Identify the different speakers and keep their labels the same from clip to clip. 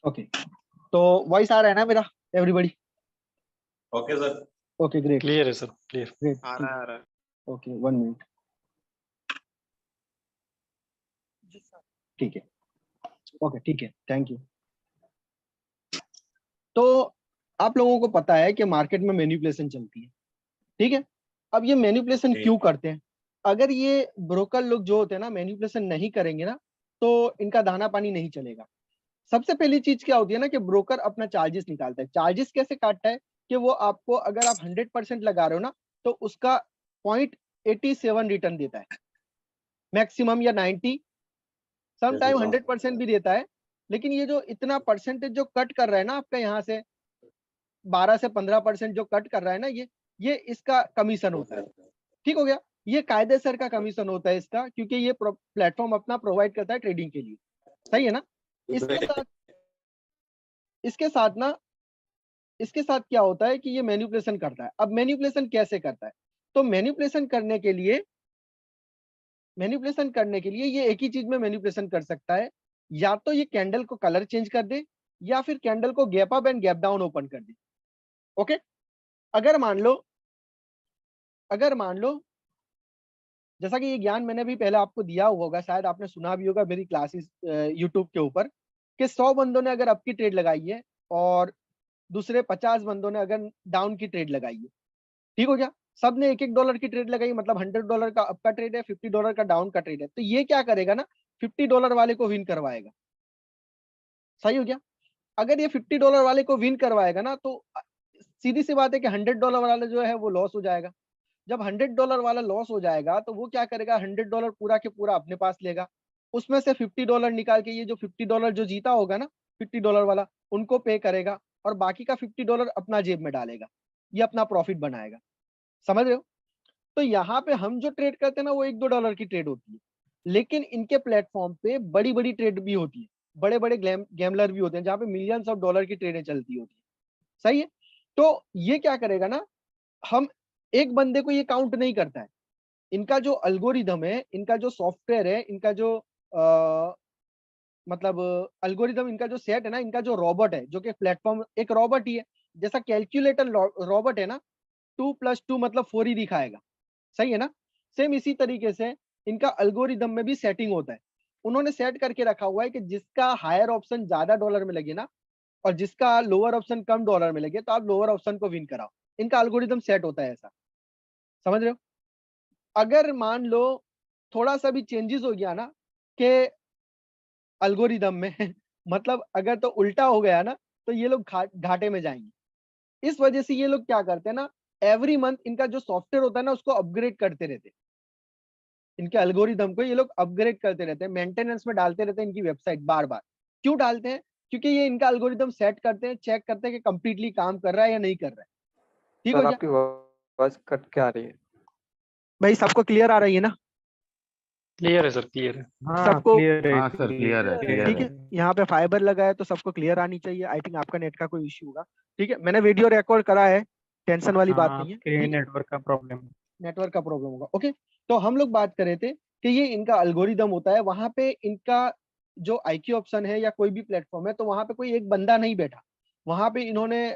Speaker 1: Okay, तो voice आ रहा है ना मेरा everybody?
Speaker 2: Okay sir.
Speaker 1: Okay great,
Speaker 3: clear है सर, क्लियर।
Speaker 1: ग्रेट।
Speaker 4: आ रहा है।
Speaker 1: ओके 1 मिनट, ठीक है। ओके ठीक है, थैंक यू। तो आप लोगों को पता है कि मार्केट में मैनिपुलेशन चलती है, ठीक है। अब ये मैनिपुलेशन
Speaker 2: ठीक।
Speaker 1: क्यों करते हैं? अगर ये ब्रोकर लोग जो होते हैं ना मैनिपुलेशन नहीं करेंगे ना, तो इनका दाना पानी नहीं चलेगा। सबसे पहली चीज क्या होती है ना कि ब्रोकर अपना चार्जेस निकालता है। चार्जेस कैसे काटता है कि वो आपको, अगर आप 100% लगा रहे हो ना, तो उसका 0.87 रिटर्न देता है मैक्सिमम, या 90, सम टाइम 100% भी देता है। लेकिन ये जो इतना परसेंटेज जो कट कर रहा है ना आपका, यहाँ से 12 से 15% जो कट कर रहा है ना, ये इसका कमीशन होता है। ठीक हो गया, ये कायदेसर का कमीशन होता है इसका, क्योंकि ये प्लेटफॉर्म अपना प्रोवाइड करता है ट्रेडिंग के लिए। सही है ना? इसके साथ ना, इसके साथ क्या होता है कि ये मैनिपुलेशन करता है। अब मैनिपुलेशन कैसे करता है? तो मैनिपुलेशन करने के लिए ये एक ही चीज में मैनिपुलेशन कर सकता है, या तो ये कैंडल को कलर चेंज कर दे, या फिर कैंडल को gap up and gap down open कर दे। ओके, अगर मान लो जैसा कि ये ज्ञान मैंने भी पहले आपको दिया होगा, शायद आपने सुना भी होगा मेरी क्लासेस यूट्यूब के ऊपर, कि 100 बंदों ने अगर अप की ट्रेड लगाई है और दूसरे 50 बंदों ने अगर डाउन की ट्रेड लगाई है, ठीक हो गया, सबने $1-1 की ट्रेड लगाई, मतलब $100 का अप का ट्रेड है, $50 का डाउन का ट्रेड है। तो ये क्या करेगा ना, $50 वाले को विन करवाएगा। सही हो गया? अगर ये $50 वाले को विन करवाएगा ना, तो सीधी सी बात है कि $100 वाला जो है वो लॉस हो जाएगा। जब $100 वाला लॉस हो जाएगा तो वो क्या करेगा, $100 पूरा के पूरा अपने पास लेगा, उसमें से $50 निकाल के, ये जो $50 जो जीता होगा ना $50 वाला, उनको पे करेगा, और बाकी का $50 अपना जेब में डालेगा। ये अपना प्रॉफिट बनाएगा। समझ रहे हो? तो यहाँ पे हम जो ट्रेड करते हैं ना, वो $1-2 की ट्रेड होती है, लेकिन इनके प्लेटफॉर्म पे बड़ी बड़ी ट्रेड भी होती है, बड़े बड़े गैमलर भी होते हैं, जहाँ पे मिलियंस ऑफ डॉलर की ट्रेडें चलती होती है। सही है? तो ये क्या करेगा ना, हम एक बंदे को ये काउंट नहीं करता है। इनका जो अल्गोरिदम है, इनका जो सॉफ्टवेयर है, इनका जो मतलब अल्गोरिदम, इनका जो सेट है ना, इनका जो रोबोट है, जो कि प्लेटफॉर्म एक रोबोट ही है, जैसा कैलकुलेटर रोबोट है ना, 2 + 2 मतलब 4 ही दिखाएगा। सही है ना? सेम इसी तरीके से इनका अल्गोरिदम में भी सेटिंग होता है। उन्होंने सेट करके रखा हुआ है कि जिसका हायर ऑप्शन ज्यादा डॉलर में लगे ना, और जिसका लोअर ऑप्शन कम डॉलर में लगे, तो आप लोअर ऑप्शन को विन कराओ। इनका अल्गोरिदम सेट होता है ऐसा। समझ रहे हो? अगर मान लो थोड़ा सा भी चेंजेस हो गया ना कि अल्गोरिदम में मतलब अगर तो उल्टा हो गया ना, तो ये लोग घाटे में जाएंगे। इस वजह से ये लोग क्या करते हैं ना, एवरी मंथ इनका जो सॉफ्टवेयर होता है ना, उसको अपग्रेड करते रहते हैं। इनके अल्गोरिदम को ये लोग अपग्रेड करते रहते हैं, मेंटेनेंस में डालते रहते हैं इनकी वेबसाइट बार बार। क्यों डालते हैं? क्योंकि ये इनका अल्गोरिदम सेट करते हैं, चेक करते हैं कि कंप्लीटली काम कर रहा है या नहीं कर रहा है। ठीक हो
Speaker 4: सर
Speaker 1: गया?
Speaker 4: आपकी आवाज कट के आ रही है।
Speaker 1: भाई सबको क्लियर आ रही है ना?
Speaker 3: क्लियर है सर, क्लियर है।
Speaker 1: सबको
Speaker 4: क्लियर है।
Speaker 5: हाँ सर, क्लियर है।
Speaker 1: ठीक है, यहाँ पे फाइबर लगा है तो सबको क्लियर आनी चाहिए। आई थिंक आपका नेट का कोई इश्यू होगा। ठीक है, मैंने वीडियो रिकॉर्ड करा है, टेंशन वाली बात नहीं है। ठीक है?
Speaker 4: नेटवर्क का प्रॉब्लम।
Speaker 1: नेटवर्क का प्रॉब्लम होगा। ओके, तो हम लोग बात कर रहे थे कि ये इनका अल्गोरिदम होता है, वहां पे इनका जो IQ ऑप्शन है या कोई भी प्लेटफॉर्म है, तो वहां पे कोई एक बंदा नहीं बैठा, वहां पे इन्होंने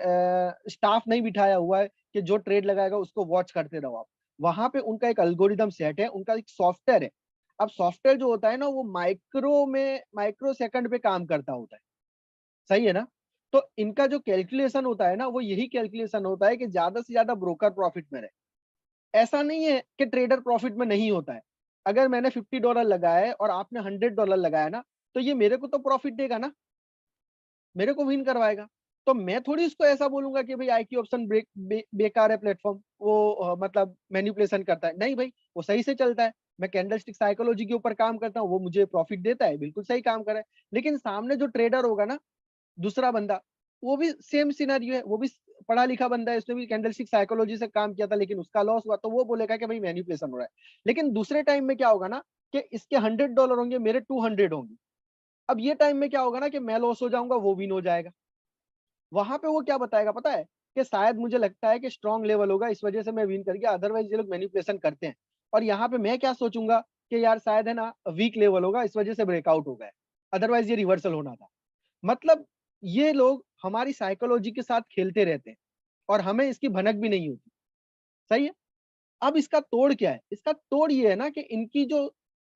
Speaker 1: स्टाफ नहीं बिठाया हुआ है कि जो ट्रेड लगाएगा उसको वॉच करते रहो आप। वहां पे उनका एक अल्गोरिदम सेट है, उनका एक सॉफ्टवेयर है। अब सॉफ्टवेयर जो होता है ना, वो माइक्रो सेकंड पे काम करता होता है। सही है ना? तो इनका जो कैलकुलेशन होता है ना, वो यही कैलकुलेशन होता है कि ज्यादा से ज्यादा ब्रोकर प्रॉफिट में रहे। ऐसा नहीं है कि ट्रेडर प्रॉफिट में नहीं होता है। अगर मैंने $50 लगाया है और आपने $100 लगाया ना, तो ये मेरे को तो प्रॉफिट देगा ना, मेरे को विन करवाएगा। तो मैं थोड़ी इसको ऐसा बोलूंगा कि भाई IQ ऑप्शन बेकार है प्लेटफॉर्म, वो मतलब मैनिपुलेशन करता है। नहीं भाई, वो सही से चलता है। मैं कैंडलस्टिक साइकोलॉजी के ऊपर काम करता हूँ, वो मुझे प्रॉफिट देता है, बिल्कुल सही काम कर रहा है। लेकिन सामने जो ट्रेडर होगा ना, दूसरा बंदा, वो भी सेम सिनेरियो है, वो भी पढ़ा लिखा बंदा है, उसने भी कैंडलस्टिक साइकोलॉजी से काम किया था, लेकिन उसका लॉस हुआ, तो वो बोलेगा कि भाई मैनिपुलेशन हो रहा है। लेकिन दूसरे टाइम में क्या होगा ना, कि इसके $100 होंगे, मेरे 200 होंगे। अब ये टाइम में क्या होगा ना कि मैं लॉस हो जाऊंगा, वो विन हो जाएगा। वहां पे वो क्या बताएगा पता है, कि शायद मुझे लगता है कि स्ट्रॉन्ग लेवल होगा, इस वजह से मैं विन कर गया, अदरवाइज ये लोग मैनिपुलेशन करते हैं। और यहाँ पे मैं क्या सोचूंगा कि यार शायद है ना वीक लेवल होगा, इस वजह से ब्रेकआउट हो गया, अदरवाइज ये रिवर्सल होना था। मतलब ये लोग हमारी साइकोलॉजी के साथ खेलते रहते हैं और हमें इसकी भनक भी नहीं होती। सही है। अब इसका तोड़ क्या है? इसका तोड़ ये है ना कि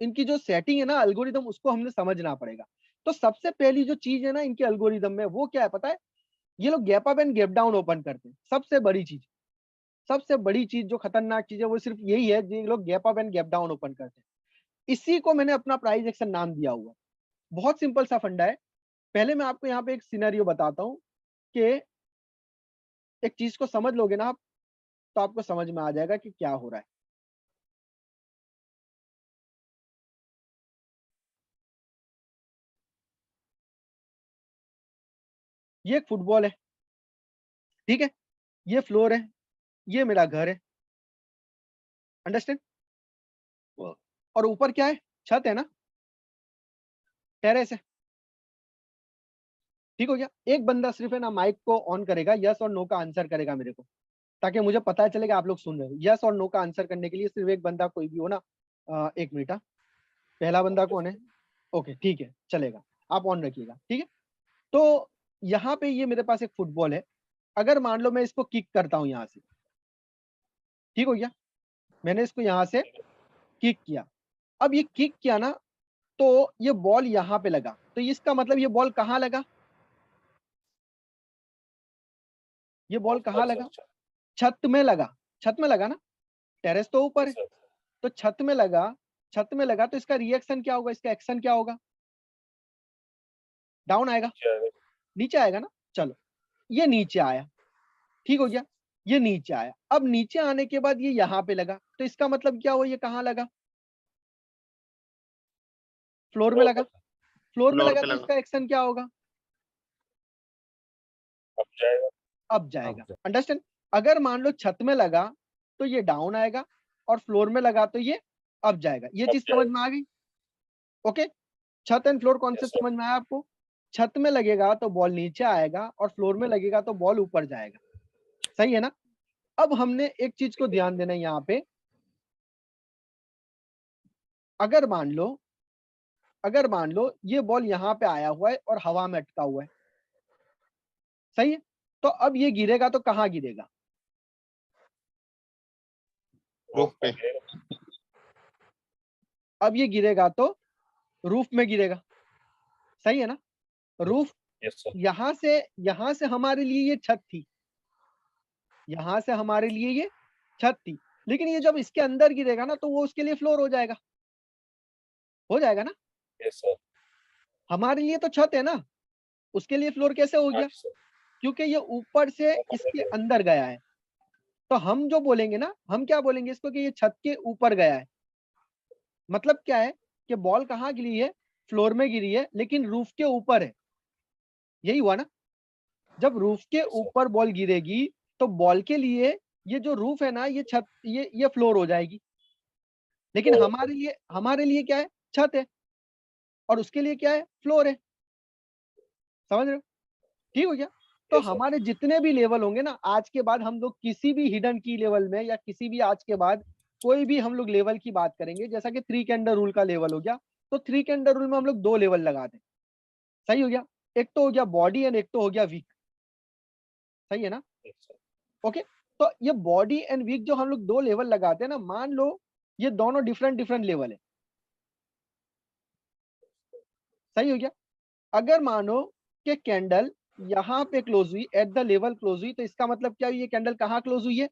Speaker 1: इनकी जो सेटिंग है ना एल्गोरिदम, उसको हमने समझना पड़ेगा। तो सबसे पहली जो चीज है ना इनके एल्गोरिदम में, वो क्या है पता है? ये लोग gap up and gap down open करते हैं। सबसे बड़ी चीज जो खतरनाक चीज है वो सिर्फ यही है, ये लोग gap up and gap down open करते हैं। इसी को मैंने अपना प्राइस एक्शन नाम दिया हुआ है। बहुत सिंपल सा फंडा है। पहले मैं आपको यहाँ पे एक सिनेरियो बताता हूँ कि एक चीज को समझ लोगे ना आप, तो आपको समझ में आ जाएगा कि क्या हो रहा है। ये एक फुटबॉल है, ठीक है, ये फ्लोर है, ये मेरा घर है, अंडरस्टैंड? और ऊपर क्या है? छत है ना, टेरेस है। ठीक हो गया। एक बंदा सिर्फ है ना माइक को ऑन करेगा, यस और नो का आंसर करेगा मेरे को, ताकि मुझे पता चलेगा आप लोग सुन रहे हो। यस और नो का आंसर करने के लिए सिर्फ एक बंदा कोई भी हो ना। एक मिनट। पहला बंदा कौन है? ओके ठीक है, चलेगा, आप ऑन रखिएगा, ठीक है। तो यहाँ पे ये मेरे पास एक फुटबॉल है। अगर मान लो मैं इसको किक करता हूँ यहाँ से, ठीक हो गया, मैंने इसको यहाँ से किक किया। अब ये किक किया ना, तो ये बॉल यहाँ पे लगा, तो इसका मतलब ये बॉल कहाँ लगा? ये बॉल कहाँ लगा? छत में लगा। छत में लगा ना, टेरेस तो ऊपर है, तो छत में लगा। छत में लगा तो इसका रिएक्शन क्या होगा? इसका एक्शन क्या होगा? डाउन आएगा, नीचे आएगा ना। चलो, ये नीचे आया, ठीक हो गया, ये नीचे आया। अब नीचे आने के बाद ये यहाँ पे लगा, तो इसका मतलब क्या हुआ? ये कहाँ लगा? फ्लोर में लगा। फ्लोर में लगा तो इसका एक्शन क्या होगा? अब जाएगा। अंडरस्टैंड? अगर मान लो छत में लगा तो ये डाउन आएगा, और फ्लोर में लगा तो ये अब जाएगा। ये चीज समझ में आ गई? ओके। छत एंड फ्लोर कॉन्सेप्ट समझ में आया आपको? छत में लगेगा तो बॉल नीचे आएगा, और फ्लोर में लगेगा तो बॉल ऊपर जाएगा। सही है ना? अब हमने एक चीज को ध्यान देना है यहाँ पे। अगर मान लो ये बॉल यहाँ पे आया हुआ है और हवा में अटका हुआ है, सही है, तो अब ये गिरेगा तो कहाँ गिरेगा?
Speaker 5: रूफ पे।
Speaker 1: अब ये गिरेगा तो रूफ में गिरेगा। सही है ना? रूफ यहां से हमारे लिए ये छत थी, यहां से हमारे लिए ये छत थी, लेकिन ये जब इसके अंदर गिरेगा ना तो वो उसके लिए फ्लोर हो जाएगा ना। हमारे लिए तो छत है ना, उसके लिए फ्लोर कैसे हो गया? क्योंकि ये ऊपर से इसके अंदर गया है। तो हम जो बोलेंगे ना, हम क्या बोलेंगे इसको कि ये छत के ऊपर गया है। मतलब क्या है कि बॉल कहाँ गिरी है? फ्लोर में गिरी है, लेकिन रूफ के ऊपर है। यही हुआ ना? जब रूफ के ऊपर बॉल गिरेगी तो बॉल के लिए ये जो रूफ है ना, ये छत, ये फ्लोर हो जाएगी। लेकिन हमारे लिए क्या है? छत है, और उसके लिए क्या है? फ्लोर है। समझ रहे हो? ठीक हो गया। तो हमारे जितने भी लेवल होंगे ना, आज के बाद हम लोग किसी भी हिडन की लेवल में, या किसी भी आज के बाद कोई भी हम लोग लेवल की बात करेंगे, जैसा कि 3 कैंडल रूल का लेवल हो गया, तो 3 कैंडल रूल में हम लोग 2 लेवल लगाते हैं। सही हो गया? एक तो हो गया बॉडी एंड एक तो हो गया वीक। सही है ना? ओके। तो ये बॉडी एंड वीक जो हम लोग 2 लेवल लगाते हैं ना, मान लो ये दोनों डिफरेंट लेवल है। सही हो गया? अगर मानो कि कैंडल यहाँ पे क्लोज हुई, एट द लेवल क्लोज हुई, तो इसका मतलब क्या हुई? ये कैंडल कहाँ क्लोज हुई है?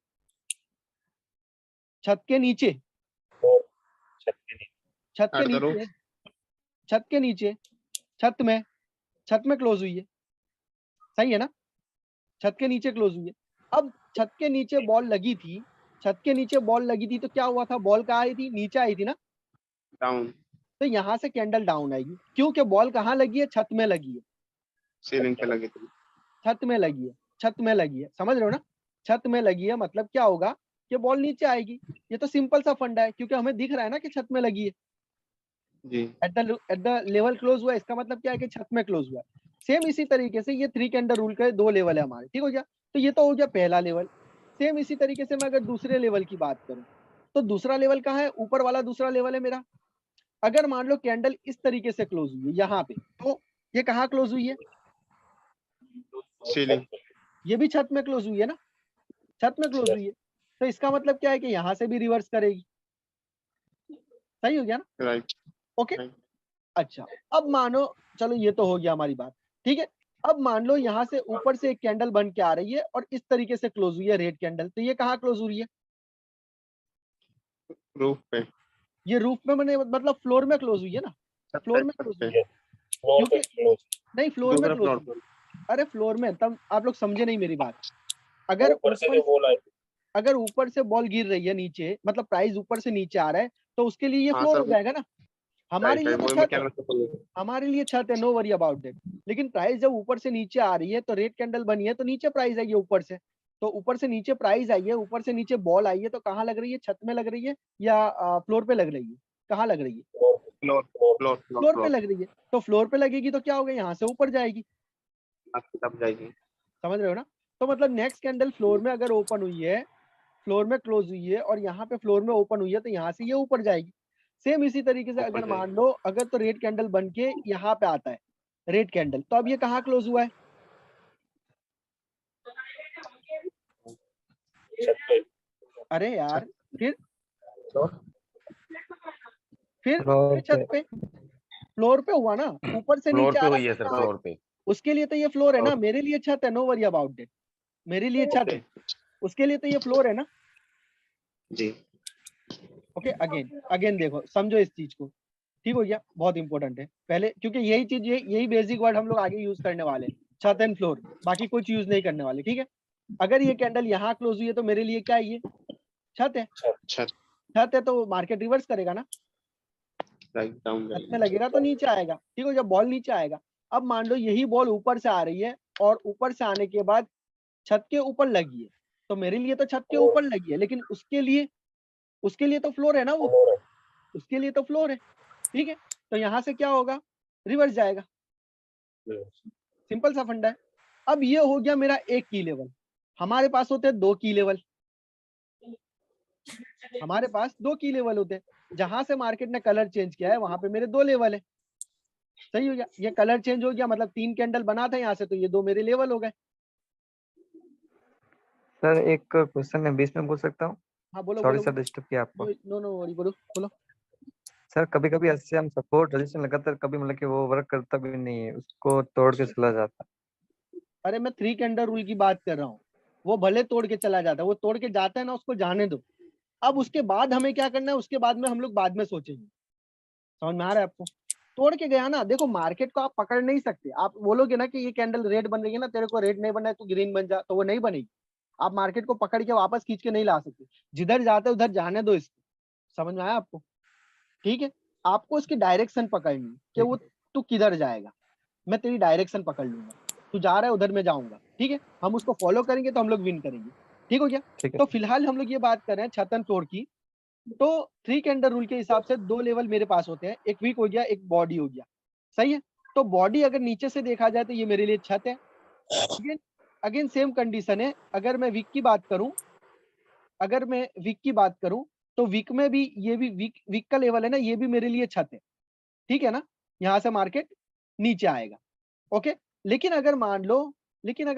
Speaker 1: छत के नीचे। छत के नीचे, छत के नीचे, छत में क्लोज हुई है। सही है ना? छत के नीचे क्लोज हुई है। अब छत के नीचे बॉल लगी थी, छत के नीचे बॉल लगी थी, तो क्या हुआ था? बॉल कहाँ आई थी? नीचे आई थी ना।
Speaker 5: डाउन।
Speaker 1: तो यहाँ से कैंडल डाउन आएगी, क्योंकि बॉल कहाँ लगी है? छत में लगी है।
Speaker 5: सीलिंग पे लगी थी।
Speaker 1: छत में लगी है, छत में लगी है। समझ रहे हो ना? छत में लगी है मतलब क्या होगा कि बॉल नीचे आएगी। ये तो सिंपल सा फंडा है, क्योंकि हमें दिख रहा है ना कि छत में लगी है।
Speaker 5: जी।
Speaker 1: एट द लेवल क्लोज हुआ, इसका मतलब क्या है कि छत में क्लोज हुआ। सेम इसी तरीके से ये 3 कैंडल रूल के 2 लेवल है हमारे। ठीक हो गया? तो ये तो हो गया पहला लेवल। सेम इसी तरीके से मैं अगर दूसरे लेवल की बात करूं, तो दूसरा लेवल कहाँ है? ऊपर वाला दूसरा लेवल है मेरा। अगर मान लो कैंडल इस तरीके से क्लोज हुई है यहाँ पे, तो ये कहाँ क्लोज हुई है?
Speaker 5: सीलिंग
Speaker 1: ये भी छत में क्लोज हुई है ना, छत में क्लोज हुई है, तो इसका मतलब क्या है कि यहाँ से भी रिवर्स करेगी। सही हो गया ना?
Speaker 5: Right
Speaker 1: okay
Speaker 5: Right.
Speaker 1: अच्छा, अब मानो, चलो ये तो हो गया हमारी बात, ठीक है। अब मान लो यहाँ से ऊपर से एक कैंडल बन के आ रही है और इस तरीके से क्लोज हुई है रेड कैंडल, तो ये कहाँ क्लोज हुई है?
Speaker 5: रूफ पे
Speaker 1: ये रूफ में, मैंने मतलब फ्लोर में क्लोज हुई है ना, फ्लोर में क्लोज हुई है,
Speaker 2: फ्लोर पे
Speaker 1: क्योंकि नहीं फ्लोर में
Speaker 5: दूसरा
Speaker 1: क्लोज
Speaker 5: फ्लोर
Speaker 1: हुई
Speaker 5: पे
Speaker 1: है। अरे फ्लोर में, तब आप लोग समझे नहीं मेरी बात। अगर
Speaker 2: ऊपर से
Speaker 1: ऊपर
Speaker 2: जो बोला है
Speaker 1: अगर ऊपर से बॉल गिर रही है नीचे, मतलब प्राइस ऊपर से नीचे आ रहा है, तो उसके लिए ये
Speaker 5: हाँ
Speaker 1: फ्लोर
Speaker 5: सर
Speaker 1: हो जाएगा ना। हमारे
Speaker 5: राइट
Speaker 1: लिए
Speaker 5: राइट
Speaker 1: तो
Speaker 5: वो मैं
Speaker 1: छत
Speaker 5: क्या
Speaker 1: है,
Speaker 5: करता
Speaker 1: हमारे लिए छत है, नो वरी अबाउट दैट। लेकिन प्राइस जब ऊपर से नीचे आ रही है, तो रेड कैंडल बनी है तो नीचे प्राइस आई है ऊपर से, तो ऊपर से नीचे प्राइस आई है, ऊपर से नीचे बॉल आई है, तो कहाँ लग रही है? छत में लग रही है या फ्लोर पे लग रही है? कहाँ लग रही है?
Speaker 5: फ्लोर फ्लोर फ्लोर
Speaker 1: फ्लोर पे
Speaker 5: फ्लोर
Speaker 1: लग रही है, तो फ्लोर पे लगेगी तो क्या होगा? यहाँ से ऊपर जाएगी।
Speaker 5: आपकी तब जाएगी
Speaker 1: समझ रहे हो ना? तो मतलब नेक्स्ट कैंडल फ्लोर में अगर ओपन हुई है, फ्लोर में क्लोज हुई है और यहाँ पे फ्लोर में ओपन हुई है, तो यहाँ से ये ऊपर जाएगी। सेम इसी तरीके से
Speaker 5: ऊपर
Speaker 1: अगर मान
Speaker 5: जाएगी
Speaker 1: लो, अगर तो रेड कैंडल बन के यहाँ पे आता है रेड कैंडल, तो अब ये कहाँ क्लोज हुआ है?
Speaker 2: छत पे
Speaker 1: अरे यार, फिर
Speaker 4: फ्लोर
Speaker 1: छत
Speaker 4: पे।
Speaker 1: पे, फ्लोर पे हुआ ना, ऊपर से
Speaker 6: फ्लोर
Speaker 1: नीचे
Speaker 6: पे
Speaker 1: आ रहा
Speaker 6: हुई है
Speaker 1: है,
Speaker 6: सर,
Speaker 1: कहाँ है?
Speaker 6: फ्लोर पे।
Speaker 1: उसके लिए तो ये फ्लोर है ना, मेरे लिए छत है, नो वरी अबाउट दैट। मेरे लिए छत है, उसके लिए तो ये फ्लोर है ना।
Speaker 5: जी
Speaker 1: ओके अगेन अगेन देखो, समझो इस चीज को, ठीक हो गया? बहुत इंपॉर्टेंट है पहले, क्योंकि यही चीज, यही बेसिक वर्ड हम लोग आगे यूज करने वाले हैं, छत एंड फ्लोर, बाकी कुछ यूज नहीं करने वाले, ठीक है। अगर ये कैंडल यहाँ क्लोज हुई है, तो मेरे लिए क्या है? ये छत है।
Speaker 5: छत
Speaker 1: छत है तो मार्केट रिवर्स करेगा ना,
Speaker 5: राइट डाउन
Speaker 1: छत में
Speaker 5: जाएगी
Speaker 1: लगेगा तो नीचे आएगा, ठीक है, जब बॉल नीचे आएगा। अब मान लो यही बॉल ऊपर से आ रही है, और ऊपर से आने के बाद छत के ऊपर लगी है, तो मेरे लिए तो छत के ऊपर लगी है, लेकिन उसके लिए तो फ्लोर है ना वो,
Speaker 2: फ्लोर है
Speaker 1: उसके लिए तो फ्लोर है, ठीक है। तो यहाँ से क्या होगा? रिवर्स जाएगा। सिंपल सा फंडा है। अब ये हो गया मेरा एक की लेवल। हमारे पास होते हैं दो की लेवल, हमारे पास दो की लेवल होते हैं। जहां से मार्केट ने कलर चेंज किया है, वहां पे मेरे दो लेवल है। सही हो गया? ये कलर चेंज हो गया, मतलब तीन कैंडल बना था यहाँ से, तो ये दो मेरे लेवल हो गए।
Speaker 4: सर एक क्वेश्चन मैं बीच में पूछ सकता हूँ?
Speaker 1: हाँ बोलो
Speaker 4: सॉरी
Speaker 1: बोलो
Speaker 4: सर
Speaker 1: बोलो।
Speaker 4: डिस्टर्ब किया आपको।
Speaker 1: नो नो वरी, बोलो बोलो।
Speaker 4: सर कभी कभी ऐसे हम सपोर्ट रजिस्टर लगातार कभी मतलब कि वो वर्क करता भी नहीं है, उसको तोड़ के चला जाता है।
Speaker 1: अरे मैं थ्री कैंडल रूल की बात कर रहा हूँ। वो भले तोड़ के चला जाता है, वो तोड़ के जाता है ना, उसको जाने दो। अब उसके बाद हमें क्या करना है, उसके बाद में हम लोग बाद में सोचेंगे। समझ में आ रहा है आपको? तोड़ के गया ना, देखो मार्केट को आप पकड़ नहीं सकते। आप बोलोगे ना कि ये कैंडल रेड बन रही है ना, तेरे को रेड नहीं बनना है, तू ग्रीन बन जा, तो वो नहीं बनेगी। आप मार्केट को पकड़ के वापस खींच के नहीं ला सकते। जिधर जाते उधर जाने दो इसको। समझ में आया आपको? ठीक है। आपको इसकी डायरेक्शन पकड़नी है कि वो तू किधर जाएगा। मैं तेरी डायरेक्शन पकड़ लूंगा, तू जा रहा है उधर मैं जाऊंगा, ठीक है। हम उसको फॉलो करेंगे तो हम लोग विन करेंगे। ठीक हो गया?
Speaker 4: ठीक है
Speaker 1: तो फिलहाल हम लोग ये बात कर रहे हैं छतन फ्लोर की। तो थ्री कैंडल रूल के हिसाब से दो लेवल मेरे पास होते हैं, एक वीक हो गया, एक बॉडी हो गया। सही है? तो बॉडी अगर नीचे से देखा जाए तो ये मेरे लिए छत है। अगेन अगेन सेम कंडीशन है। अगर मैं वीक की बात करूं, अगर मैं वीक की बात करूं, तो वीक में भी ये भी वीक का लेवल है ना, ये भी मेरे लिए छत है। ठीक है ना? यहाँ से मार्केट नीचे आएगा। ओके। लेकिन अगर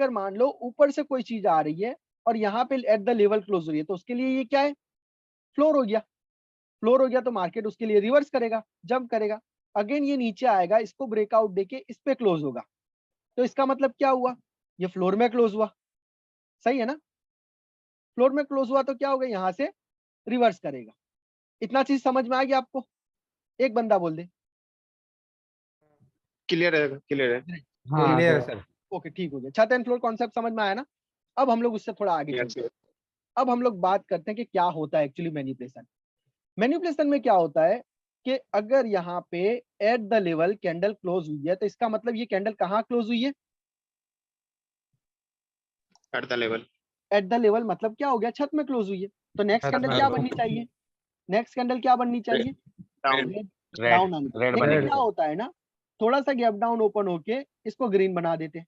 Speaker 1: मान लो ऊपर से कोई चीज आ रही है और यहाँ पे एट द लेवल क्लोज हो रही है, तो उसके लिए ये क्या है? फ्लोर हो गया। फ्लोर हो गया तो मार्केट उसके लिए रिवर्स करेगा, जंप करेगा। अगेन ये नीचे आएगा, इसको ब्रेकआउट देके इस पे क्लोज होगा। तो इसका मतलब क्या हुआ? ये फ्लोर में क्लोज हुआ। सही है ना? फ्लोर में क्लोज हुआ तो क्या होगा? यहाँ से रिवर्स करेगा। इतना चीज समझ में आ गया आपको? एक बंदा बोल दे।
Speaker 5: क्लियर है क्लियर है
Speaker 4: हाँ
Speaker 6: क्लियर है
Speaker 4: सर।
Speaker 6: सर।
Speaker 1: ओके ठीक हो गया। छत एंड फ्लोर कॉन्सेप्ट समझ में आया ना? अब हम लोग उससे थोड़ा आगे
Speaker 5: Yes,
Speaker 1: चलते हैं। अब हम लोग बात करते हैं कि क्या होता है एक्चुअली मैनिपुलेशन। मैनिपुलेशन में क्या होता है कि अगर यहाँ पे at the level candle close हुई है, तो इसका मतलब ये कैंडल कहाँ क्लोज हुई है?
Speaker 5: At the level
Speaker 1: at the level मतलब क्या हो गया? छत में क्लोज हुई है। तो नेक्स्ट
Speaker 6: छत
Speaker 1: कैंडल
Speaker 6: में
Speaker 1: क्या
Speaker 6: close।
Speaker 1: बननी चाहिए? नेक्स्ट कैंडल क्या बननी चाहिए?
Speaker 5: डाउन
Speaker 6: रेड
Speaker 1: डाउन आनी चाहिए।
Speaker 6: रेड
Speaker 1: लेकिन
Speaker 6: बनेगी
Speaker 1: क्या
Speaker 6: सर।
Speaker 1: होता है ना, थोड़ा सा गैप डाउन ओपन होके इसको ग्रीन बना देते हैं।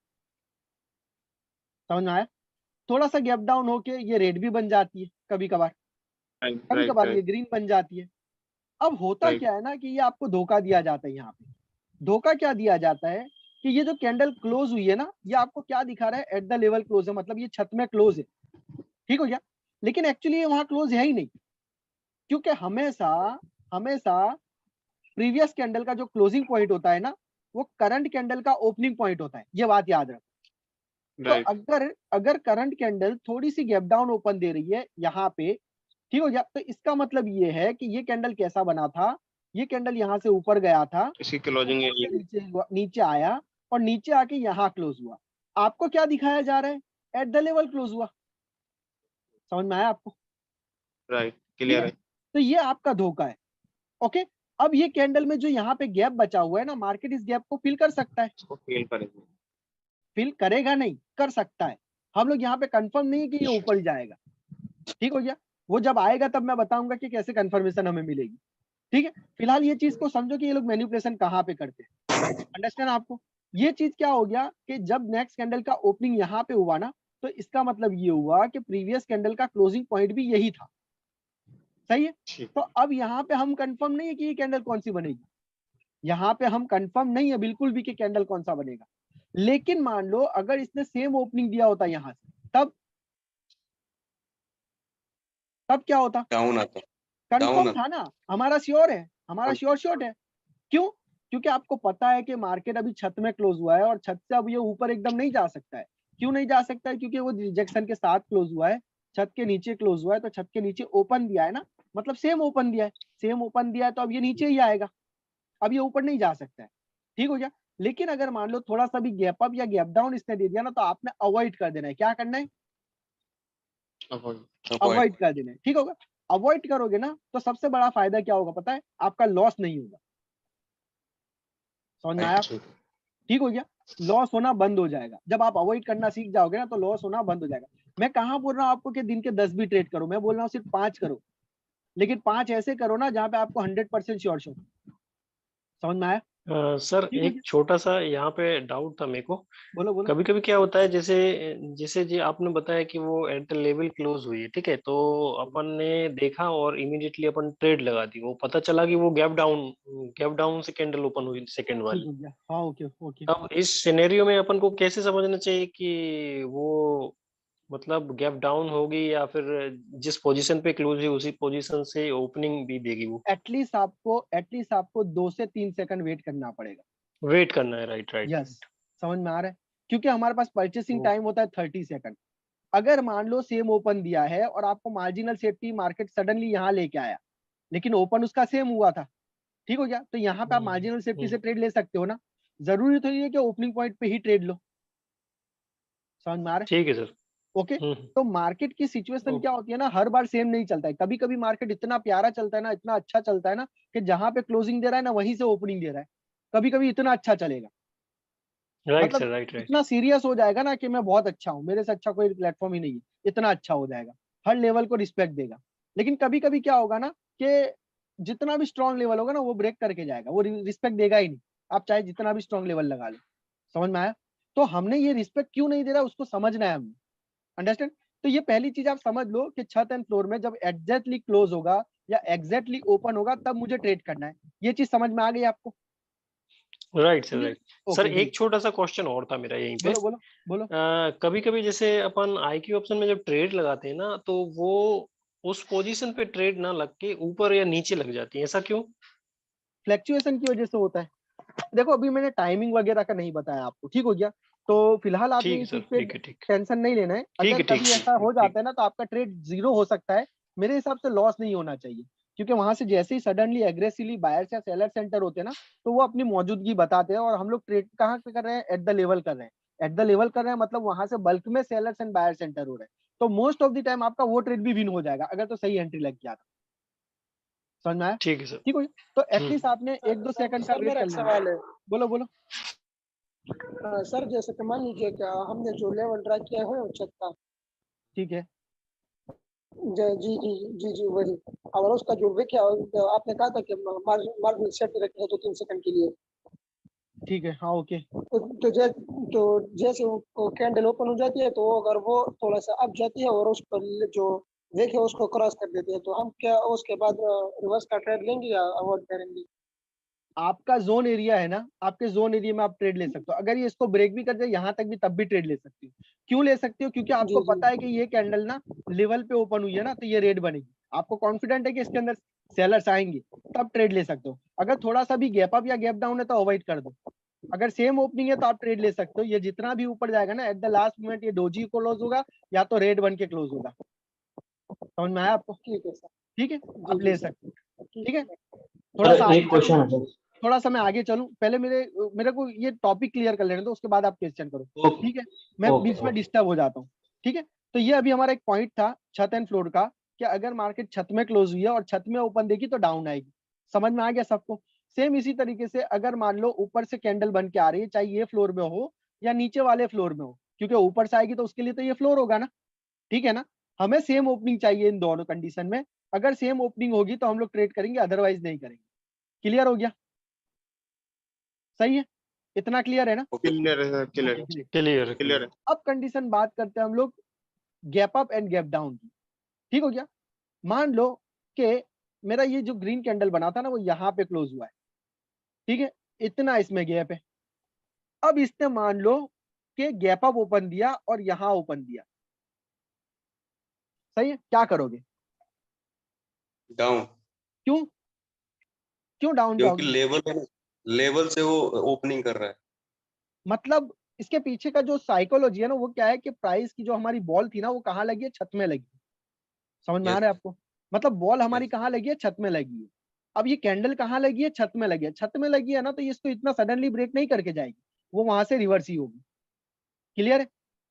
Speaker 1: समझ में आया? थोड़ा सा गैप डाउन होके ये रेड भी बन जाती है कभी कभार,
Speaker 5: राइट
Speaker 1: कभी
Speaker 5: राइट
Speaker 1: कभार ये
Speaker 5: राइट
Speaker 1: ग्रीन बन जाती है। अब होता
Speaker 5: राइट
Speaker 1: क्या है ना कि ये आपको धोखा दिया जाता है। यहाँ पे धोखा क्या दिया जाता है कि ये जो कैंडल क्लोज हुई है ना, ये आपको क्या दिखा रहा है, एट द लेवल क्लोज है, मतलब ये छत में क्लोज है, ठीक हो गया। लेकिन एक्चुअली ये वहां क्लोज है ही नहीं, क्योंकि हमेशा हमेशा प्रीवियस कैंडल का जो क्लोजिंग पॉइंट होता है ना, वो करंट कैंडल का ओपनिंग पॉइंट होता है, ये बात याद रखो। तो
Speaker 5: राइट
Speaker 1: अगर अगर करंट कैंडल थोड़ी सी गैप डाउन ओपन दे रही है यहाँ पे, ठीक हो गया, तो इसका मतलब ये है कि ये कैंडल कैसा बना था, ये कैंडल यहाँ से ऊपर गया था,
Speaker 5: इसकी क्लोजिंग
Speaker 1: ऊपर से नीचे आया और नीचे आके यहाँ क्लोज हुआ। आपको क्या दिखाया जा रहा है, एट द लेवल क्लोज हुआ। समझ में आया आपको?
Speaker 5: राइट
Speaker 1: ठीक
Speaker 5: क्लियर
Speaker 1: है,
Speaker 5: है
Speaker 1: तो ये आपका धोखा है। ओके, अब ये कैंडल में जो यहाँ पे गैप बचा हुआ है ना, मार्केट इस गैप को फिल कर सकता है,
Speaker 5: इसको फील करेंगे
Speaker 1: फिल करेगा नहीं, कर सकता है। हम लोग यहाँ पे कंफर्म नहीं है कि ये ऊपर जाएगा, ठीक हो गया। वो जब आएगा तब मैं बताऊंगा कि कैसे कंफर्मेशन हमें मिलेगी, ठीक है। फिलहाल ये चीज को समझो कि ये लोग मैनिपुलेशन कहाँ पे करते हैं, अंडरस्टैंड आपको। ये चीज क्या हो गया कि जब नेक्स्ट कैंडल का ओपनिंग यहाँ पे हुआ ना, तो इसका मतलब ये हुआ कि प्रीवियस कैंडल का क्लोजिंग पॉइंट भी यही था, सही है।
Speaker 5: ठीक
Speaker 1: तो अब यहाँ पे हम कंफर्म नहीं है कि ये कैंडल कौन सी बनेगी, यहाँ पे हम कंफर्म नहीं है बिल्कुल भी कि कैंडल कौन सा बनेगा। लेकिन मान लो अगर इसने सेम ओपनिंग दिया होता यहाँ से, तब क्या होता,
Speaker 6: डाउन आता
Speaker 1: कंफर्म
Speaker 6: डाउन
Speaker 1: था ना, हमारा श्योर है, हमारा श्योर शॉट है। क्यों? क्योंकि आपको पता है कि मार्केट अभी छत में क्लोज हुआ है और छत से अब ये ऊपर एकदम नहीं जा सकता है। क्यों नहीं जा सकता है? क्योंकि वो रिजेक्शन के साथ क्लोज हुआ है, छत के नीचे क्लोज हुआ है, तो छत के नीचे ओपन दिया है ना, मतलब सेम ओपन दिया है, सेम ओपन दिया है, तो अब ये नीचे ही आएगा, अब ये ऊपर नहीं जा सकता है, ठीक हो गया। लेकिन अगर मान लो थोड़ा सा भी गैप अप या गैप डाउन इसने दे दिया ना, तो आपने अवॉइड कर देना है। क्या करना है? अवॉइड कर देना है, ठीक होगा। अवॉइड करोगे ना तो सबसे बड़ा फायदा क्या होगा पता है? आपका लॉस नहीं होगा। समझ में आया? ठीक हो गया, लॉस होना बंद हो जाएगा। जब आप अवॉइड करना सीख जाओगे ना, तो लॉस होना बंद हो जाएगा। मैं कहाँ बोल रहा हूँ आपको कि दिन के 10 भी ट्रेड करो, मैं बोल रहा हूँ सिर्फ 5 करो, लेकिन 5 ऐसे करो ना जहाँ पे आपको 100% श्योर शो। समझ में आया?
Speaker 3: सर
Speaker 1: ठीक हो
Speaker 3: एक
Speaker 1: गया,
Speaker 3: छोटा सा यहाँ पे डाउट था मेरे को।
Speaker 1: बोलो बोलो।
Speaker 3: कभी कभी क्या होता है, जैसे जैसे जी आपने बताया कि वो एट द लेवल क्लोज हुई है, ठीक है, तो अपन ने देखा और इमीडिएटली अपन ट्रेड लगा दी, वो पता चला कि वो गैप डाउन से कैंडल ओपन हुई सेकंड
Speaker 1: ठीक
Speaker 3: वाली।
Speaker 1: हो गया, हाँ ओके ओके।
Speaker 3: अब इस सिनेरियो में अपन को कैसे समझना चाहिए कि वो मतलब गैप डाउन होगी या फिर जिस पोजीशन पे क्लोज हुई उसी पोजीशन से ओपनिंग भी देगी वो?
Speaker 1: एटलीस्ट आपको 2 से 3 सेकंड वेट करना पड़ेगा।
Speaker 3: वेट करना है, राइट राइट
Speaker 1: यस,
Speaker 3: राइट।
Speaker 1: समझ में आ रहा है? क्योंकि हमारे पास परचेसिंग
Speaker 3: ओ,
Speaker 1: टाइम होता है 30 सेकंड। अगर मान लो सेम ओपन दिया है और आपको मार्जिनल सेफ्टी मार्केट सडनली यहाँ लेके आया, लेकिन ओपन उसका सेम हुआ था, ठीक हो गया, तो यहाँ पे आप मार्जिनल सेफ्टी से ट्रेड ले सकते हो ना। जरूरी तो ये कि ओपनिंग पॉइंट पे ही ट्रेड लो। समझ में आ रहा
Speaker 3: ठीक है सर।
Speaker 1: है? ओके। तो मार्केट की सिचुएशन क्या होती है ना, हर बार सेम नहीं चलता है। कभी कभी मार्केट इतना प्यारा चलता है ना, इतना अच्छा चलता है ना, कि जहां पे क्लोजिंग दे रहा है ना वहीं से ओपनिंग दे रहा है। कभी कभी इतना अच्छा चलेगा,
Speaker 3: राइट
Speaker 1: मतलब
Speaker 3: सर, राइट राइट।
Speaker 1: इतना सीरियस हो जाएगा ना कि मैं बहुत अच्छा हूँ, मेरे से अच्छा कोई प्लेटफॉर्म ही नहीं है, इतना अच्छा हो जाएगा, हर लेवल को रिस्पेक्ट देगा। लेकिन कभी कभी क्या होगा ना कि जितना भी स्ट्रॉन्ग लेवल होगा ना, वो ब्रेक करके जाएगा, वो रिस्पेक्ट देगा ही नहीं, आप चाहे जितना भी स्ट्रॉन्ग लेवल लगा लो। समझ में आया? तो हमने ये रिस्पेक्ट क्यों नहीं दे रहा उसको समझना है हमने, अंडरस्टैंड। तो ये पहली चीज आप समझ लो कि छत एंड फ्लोर में जब एग्जैक्टली क्लोज होगा या एग्जैक्टली ओपन होगा, तब मुझे ट्रेड करना है। ये चीज समझ में आ गई आपको?
Speaker 3: राइट सर,
Speaker 1: ठीक है,
Speaker 3: राइट। सर
Speaker 1: ओके
Speaker 3: एक
Speaker 1: ग्रेट।
Speaker 3: छोटा सा क्वेश्चन और था मेरा यहीं पे।
Speaker 1: बोलो बोलो बोलो।
Speaker 3: कभी कभी जैसे अपन आईक्यू ऑप्शन में जब ट्रेड लगाते हैं ना, तो वो उस पोजीशन पे ट्रेड ना लग के ऊपर या नीचे लग जाती है, ऐसा क्यों?
Speaker 1: फ्लैक्चुएशन की वजह से होता है। देखो अभी मैंने टाइमिंग वगैरह का नहीं बताया आपको, ठीक हो गया। तो फिलहाल आपने
Speaker 3: ठीक
Speaker 1: ये
Speaker 3: है
Speaker 1: चीज
Speaker 3: सर,
Speaker 1: पे
Speaker 3: ठीक है, ठीक
Speaker 1: टेंशन नहीं लेना है।
Speaker 3: ठीक
Speaker 1: अगर
Speaker 3: है, ठीक
Speaker 1: कभी
Speaker 3: ठीक
Speaker 1: ऐसा हो
Speaker 3: ठीक।
Speaker 1: जाता है ना, तो आपका ट्रेड जीरो हो सकता है। मेरे हिसाब से लॉस नहीं होना चाहिए, क्योंकि वहां से जैसे ही सडनली एग्रेसिवली बायर्स या सेलर सेंटर होते हैं ना, तो वो अपनी मौजूदगी बताते हैं। और हम लोग ट्रेड कहाँ पे कर रहे हैं? एट द लेवल कर रहे हैं। एट द लेवल कर रहे हैं मतलब वहां से बल्क में सेलर्स एंड बायर सेंटर हो रहे हैं। तो मोस्ट ऑफ द टाइम आपका वो ट्रेड भी विन हो जाएगा, अगर तो सही एंट्री लग गया था। समझ में आया?
Speaker 3: ठीक है सर।
Speaker 1: ठीक हो गया, तो
Speaker 3: हम्म।
Speaker 1: एटलीस्ट आपने
Speaker 7: सर
Speaker 1: 1-2
Speaker 7: सर
Speaker 1: सेकंड का
Speaker 7: सर
Speaker 1: वेट
Speaker 7: मेरा
Speaker 1: कर
Speaker 7: एक
Speaker 1: लेना।
Speaker 7: सवाल है।
Speaker 1: बोलो बोलो।
Speaker 7: सर जैसे कि मान लीजिए कि हमने जो लेवल ड्रा किया है वो छत का,
Speaker 1: ठीक है,
Speaker 7: जी जी जी जी जी वही, और उसका जो विक है, आपने कहा था कि मार्जिन सेट रखे हैं 2-3 सेकंड के लिए।
Speaker 1: ठीक है, हाँ ओके।
Speaker 7: तो जैसे वो कैंडल ओपन हो जाती है, तो अगर वो थोड़ा सा अप जाती है और उस पर जो विक है उसको क्रॉस कर देती है, तो हम क्या उसके बाद रिवर्स का ट्रेड लेंगे या अवॉइड करेंगे?
Speaker 1: आपका जोन एरिया है ना, आपके जोन एरिया में आप ट्रेड ले सकते हो। अगर ये इसको ब्रेक भी कर जाए यहाँ तक भी, तब भी ट्रेड ले सकते हो। क्यों ले सकते हो? क्योंकि आपको
Speaker 7: जी, जी।
Speaker 1: पता है कि ये कैंडल ना लेवल पे ओपन हुई है ना, तो ये रेड बनेगी। आपको कॉन्फिडेंट है कि इसके अंदर सेलर्स आएंगे, तब ट्रेड ले सकते हो। अगर थोड़ा सा भी गैप अप या गैप डाउन है तो अवॉइड कर दो। अगर सेम ओपनिंग है तो आप ट्रेड ले सकते हो। ये जितना भी ऊपर जाएगा ना, एट द लास्ट मोमेंट ये डोजी क्लोज होगा या तो रेड बन के क्लोज होगा। समझ में आया आपको?
Speaker 7: ठीक है सर।
Speaker 1: ठीक है,
Speaker 7: जी,
Speaker 1: आप
Speaker 7: जी
Speaker 1: ले
Speaker 7: सर।
Speaker 1: सकते हो। ठीक है, थोड़ा सा
Speaker 2: सर
Speaker 1: आगे
Speaker 2: एक क्वेश्चन
Speaker 1: चलूं?
Speaker 2: है सर।
Speaker 1: थोड़ा सा मैं आगे चलूं, पहले मेरे को ये टॉपिक क्लियर कर लेने दो, उसके बाद आप क्वेश्चन करो।
Speaker 2: ओके
Speaker 1: ठीक है, मैं
Speaker 2: ओके
Speaker 1: बीच में
Speaker 2: ओके
Speaker 1: डिस्टर्ब हो जाता हूँ। ठीक है, तो ये अभी हमारा एक पॉइंट था छत एंड फ्लोर का, कि अगर मार्केट छत में क्लोज हुई है और छत में ओपन देगी तो डाउन आएगी। समझ में आ गया सबको? सेम इसी तरीके से अगर मान लो ऊपर से कैंडल बन के आ रही है, चाहे ये फ्लोर में हो या नीचे वाले फ्लोर में हो, क्योंकि ऊपर से आएगी तो उसके लिए तो ये फ्लोर होगा ना। ठीक है ना, हमें सेम ओपनिंग चाहिए इन दोनों कंडीशन में। अगर सेम ओपनिंग होगी तो हम लोग ट्रेड करेंगे, अदरवाइज नहीं करेंगे। क्लियर हो गया? सही है, इतना क्लियर है ना?
Speaker 5: क्लियर है sir, clear
Speaker 1: Okay, great.
Speaker 3: Clear
Speaker 5: clear है।
Speaker 1: अब कंडीशन बात करते हैं हम लोग gap up and gap down की। ठीक हो गया? मान लो कि मेरा ये जो ग्रीन कैंडल बना था ना, वो यहाँ पे क्लोज हुआ है। ठीक है, इतना इसमें गैप है। अब इसने मान लो कि गैप अप ओपन दिया और यहाँ ओपन दिया। सही है, क्या करोगे?
Speaker 6: डाउन,
Speaker 1: क्यों? क्यों डाउन
Speaker 6: क्योंकि
Speaker 1: जाओगे?
Speaker 6: लेवल है ना, लेवल से वो ओपनिंग कर रहा है।
Speaker 1: मतलब इसके पीछे का जो साइकोलॉजी है ना, वो क्या है कि प्राइस की जो हमारी बॉल थी ना, वो कहाँ लगी है? छत में लगी है। समझ में आ
Speaker 6: यस
Speaker 1: रहा है आपको? मतलब बॉल हमारी
Speaker 6: यस
Speaker 1: कहाँ लगी है? छत में लगी है। अब ये कैंडल कहाँ लगी है? छत में लगी है। छत में लगी है ना, तो ये इसको इतना सडनली ब्रेक नहीं करके जाएगी, वो वहां से रिवर्स ही होगी। क्लियर है?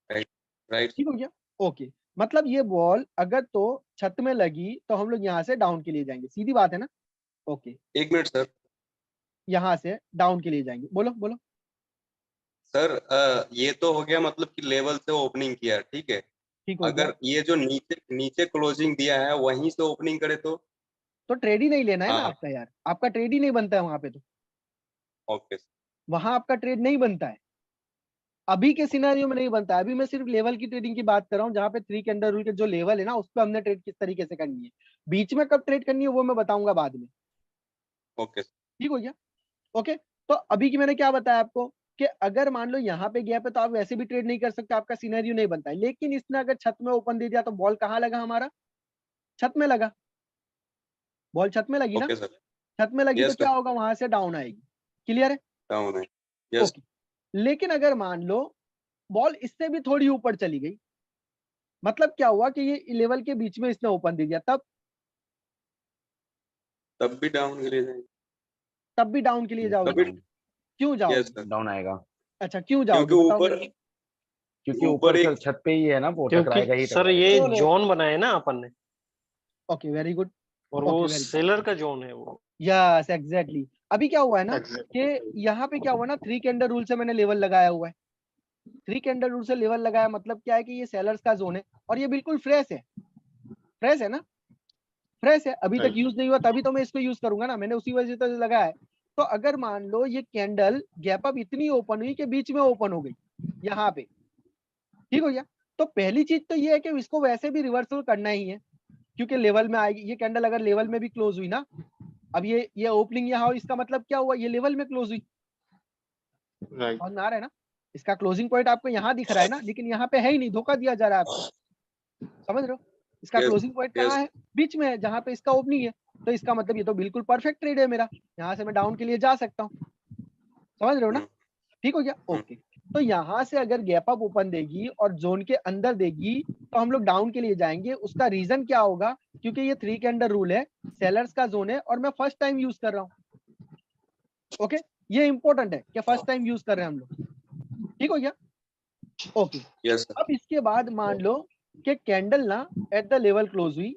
Speaker 6: Right right.
Speaker 1: ठीक हो गया? ओके, मतलब ये बॉल अगर तो छत में लगी तो हम लोग यहाँ से डाउन के लिए जाएंगे, सीधी बात है ना? ओके,
Speaker 6: एक मिनट सर।
Speaker 1: यहाँ से डाउन के लिए जाएंगे। बोलो बोलो।
Speaker 6: सर ये तो हो गया, मतलब कि लेवल से ओपनिंग किया, ठीक है।
Speaker 1: ठीक हो गया,
Speaker 6: अगर ये जो नीचे नीचे क्लोजिंग दिया है वहीं से ओपनिंग करे तो?
Speaker 1: तो ट्रेड ही नहीं लेना है ना
Speaker 6: हाँ
Speaker 1: आपका यार, आपका ट्रेड ही नहीं बनता है वहां पे। तो
Speaker 6: ओके।
Speaker 1: वहां आपका ट्रेड नहीं बनता है, अभी के सिनेरियो में नहीं बनता है। अभी मैं सिर्फ लेवल की ट्रेडिंग की बात कर रहा हूँ, जहां पे 3 कैंडल रूल के जो लेवल है ना, उस पर हमने ट्रेड किस तरीके से करनी है। बीच में कब ट्रेड करनी है वो मैं बताऊंगा बाद में।
Speaker 6: ओके
Speaker 1: ठीक हो गया? ओके, तो अभी की मैंने क्या बताया आपको कि अगर मान लो यहाँ पे गैप है तो आप वैसे भी ट्रेड नहीं कर सकते, आपका सिनेरियो नहीं बनता है। लेकिन इसने अगर छत में ओपन दे दिया तो बॉल कहाँ लगा हमारा? छत में लगा। बॉल छत में लगी ना?
Speaker 6: Okay sir.
Speaker 1: छत में लगी तो
Speaker 6: यस
Speaker 1: क्या
Speaker 6: सर,
Speaker 1: होगा? वहां से डाउन आएगी। क्लियर है?
Speaker 6: डाउन है। यस
Speaker 1: ओके, लेकिन अगर मान लो बॉल इससे भी थोड़ी ऊपर चली गई, मतलब क्या हुआ कि ये लेवल के बीच में इसने ओपन दे दिया,
Speaker 6: तब भी डाउन के लिए जाएंगे।
Speaker 1: तब भी डाउन के लिए जाओगे?
Speaker 6: तभी
Speaker 1: क्यों
Speaker 6: यस
Speaker 1: जाओगे?
Speaker 6: सर,
Speaker 8: डाउन आएगा
Speaker 1: अच्छा, क्यों
Speaker 6: क्योंकि
Speaker 1: जाओगे बताओ
Speaker 6: ऊपर
Speaker 1: मेरे को।
Speaker 8: क्योंकि
Speaker 6: ऊपर
Speaker 8: ऊपर
Speaker 6: एक
Speaker 8: सर छत पे ही है ना, वो
Speaker 3: क्योंकि
Speaker 8: टकराएगा ही
Speaker 3: सर
Speaker 8: टकराएगा।
Speaker 3: ये
Speaker 7: जोन है।
Speaker 3: जोन बनाया है ना अपन ने,
Speaker 1: ओके, वेरी गुड।
Speaker 3: और
Speaker 1: ओके,
Speaker 3: वो
Speaker 1: वेरी गुड।
Speaker 3: सेलर का जोन है वो।
Speaker 1: Yes, exactly. अभी क्या हुआ है ना
Speaker 5: एग्जैक्टली।
Speaker 1: कि यहाँ पे क्या हुआ ना, 3 कैंडल रूल से मैंने लेवल लगाया हुआ है। 3 कैंडल रूल से लेवल लगाया मतलब क्या है कि ये सेलर्स का जोन है, और ये बिल्कुल फ्रेश है। फ्रेश है ना? फ्रेश है, अभी तक
Speaker 5: Right.
Speaker 1: यूज नहीं हुआ, तभी तो मैं इसको यूज करूंगा ना, मैंने उसी वजह से तो लगाया है। तो अगर मान लो ये कैंडल गैप अप इतनी ओपन हुई कि बीच में ओपन हो गई यहाँ पे, ठीक हो गया, तो पहली चीज तो ये है कि इसको वैसे भी रिवर्सल करना ही है, क्योंकि लेवल में आएगी ये कैंडल। अगर लेवल में भी क्लोज हुई ना, अब ये ओपनिंग यहाँ हो, इसका मतलब क्या हुआ? ये लेवल में क्लोज हुई।
Speaker 5: Right.
Speaker 1: समझ में आ रहा है ना? इसका क्लोजिंग पॉइंट आपको यहाँ दिख रहा है ना, लेकिन यहाँ पे है ही नहीं, धोखा दिया जा रहा है आपको। समझ रहे हो? इसका
Speaker 6: यस
Speaker 1: क्लोजिंग पॉइंट कहाँ
Speaker 6: यस
Speaker 1: है? बीच में है, जहाँ पे इसका ओपनिंग है। तो इसका मतलब ये तो बिल्कुल परफेक्ट ट्रेड है मेरा, यहाँ से मैं डाउन के लिए जा सकता हूँ। समझ रहे हो ना? ठीक हो गया? ओके, तो यहाँ से अगर गैप अप ओपन देगी और जोन के अंदर देगी तो हम लोग डाउन के लिए जाएंगे। उसका रीजन क्या होगा? क्योंकि ये 3 कैंडल रूल है, सेलर्स का जोन है, और मैं फर्स्ट टाइम यूज कर रहा हूँ। ओके, ये इंपॉर्टेंट है कि फर्स्ट टाइम यूज कर रहे हैं हम लोग। ठीक हो गया? Okay,
Speaker 6: yes sir.
Speaker 1: अब इसके बाद मान लो कि कैंडल ना एट द लेवल क्लोज हुई,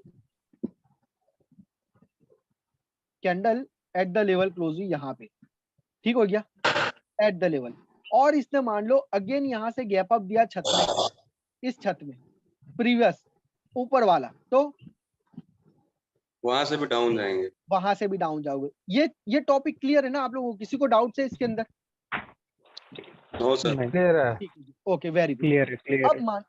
Speaker 1: candle at the level close हुई यहाँ पे। ठीक हो गया? एट द लेवल, और इसने मान लो अगेन यहाँ से गैप अप दिया छत में, इस छत में प्रीवियस ऊपर वाला, तो
Speaker 6: वहां से भी डाउन जाएंगे।
Speaker 1: वहां से भी डाउन जाओगे। ये टॉपिक क्लियर है ना आप लोगों को? किसी को डाउट है इसके अंदर?
Speaker 6: No sir.
Speaker 8: क्लियर है,
Speaker 1: ठीक है, ओके, वेरी गुड।
Speaker 8: क्लियर है, क्लियर
Speaker 1: अब
Speaker 8: है।
Speaker 1: मान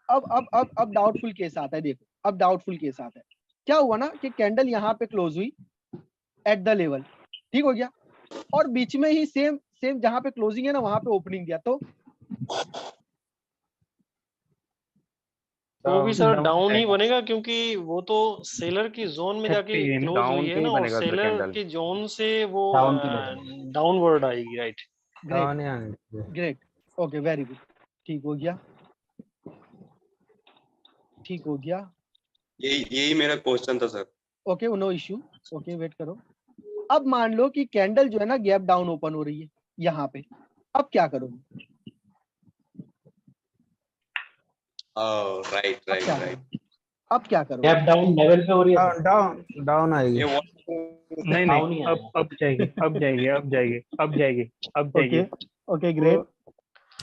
Speaker 1: अब डाउटफुल केस आता है। देखो, अब डाउटफुल केस आता है। क्या हुआ ना कि कैंडल यहाँ पे क्लोज हुई एट द लेवल, ठीक हो गया, और बीच में ही सेम सेम जहां पे क्लोजिंग है ना वहां पे ओपनिंग दिया, तो
Speaker 3: तो भी सर डाउन ही बनेगा, क्योंकि वो तो सेलर की जोन में जाके क्लोज
Speaker 8: डाउन
Speaker 3: हुई
Speaker 8: पे
Speaker 3: है
Speaker 8: ही
Speaker 3: ना, और
Speaker 8: बनेगा सर
Speaker 3: सेलर
Speaker 8: कैंडल।
Speaker 3: की जोन से वो
Speaker 8: डाउन पे बनेगा।
Speaker 3: डाउनवर्ड आएगी, right.
Speaker 1: Great great, okay very good, ठीक हो गया, ठीक हो गया,
Speaker 6: यही मेरा क्वेश्चन था sir.
Speaker 1: Okay no issue, okay wait करो। अब मान लो कि कैंडल जो है ना गैप डाउन ओपन हो रही है यहाँ पे, अब क्या करोगे?
Speaker 6: राइट
Speaker 1: अब क्या
Speaker 6: राइट राइट।
Speaker 1: करोगे? अब क्या करोगे?
Speaker 9: गैप डाउन लेवल पे हो रही है।
Speaker 8: डाउन आएगी।
Speaker 6: ये
Speaker 9: नहीं नहीं, अब जाएगी, अब जाएगी, अब जाएगी, अब जाएगी, अब जाएगी।
Speaker 1: ओके ओके ग्रेट,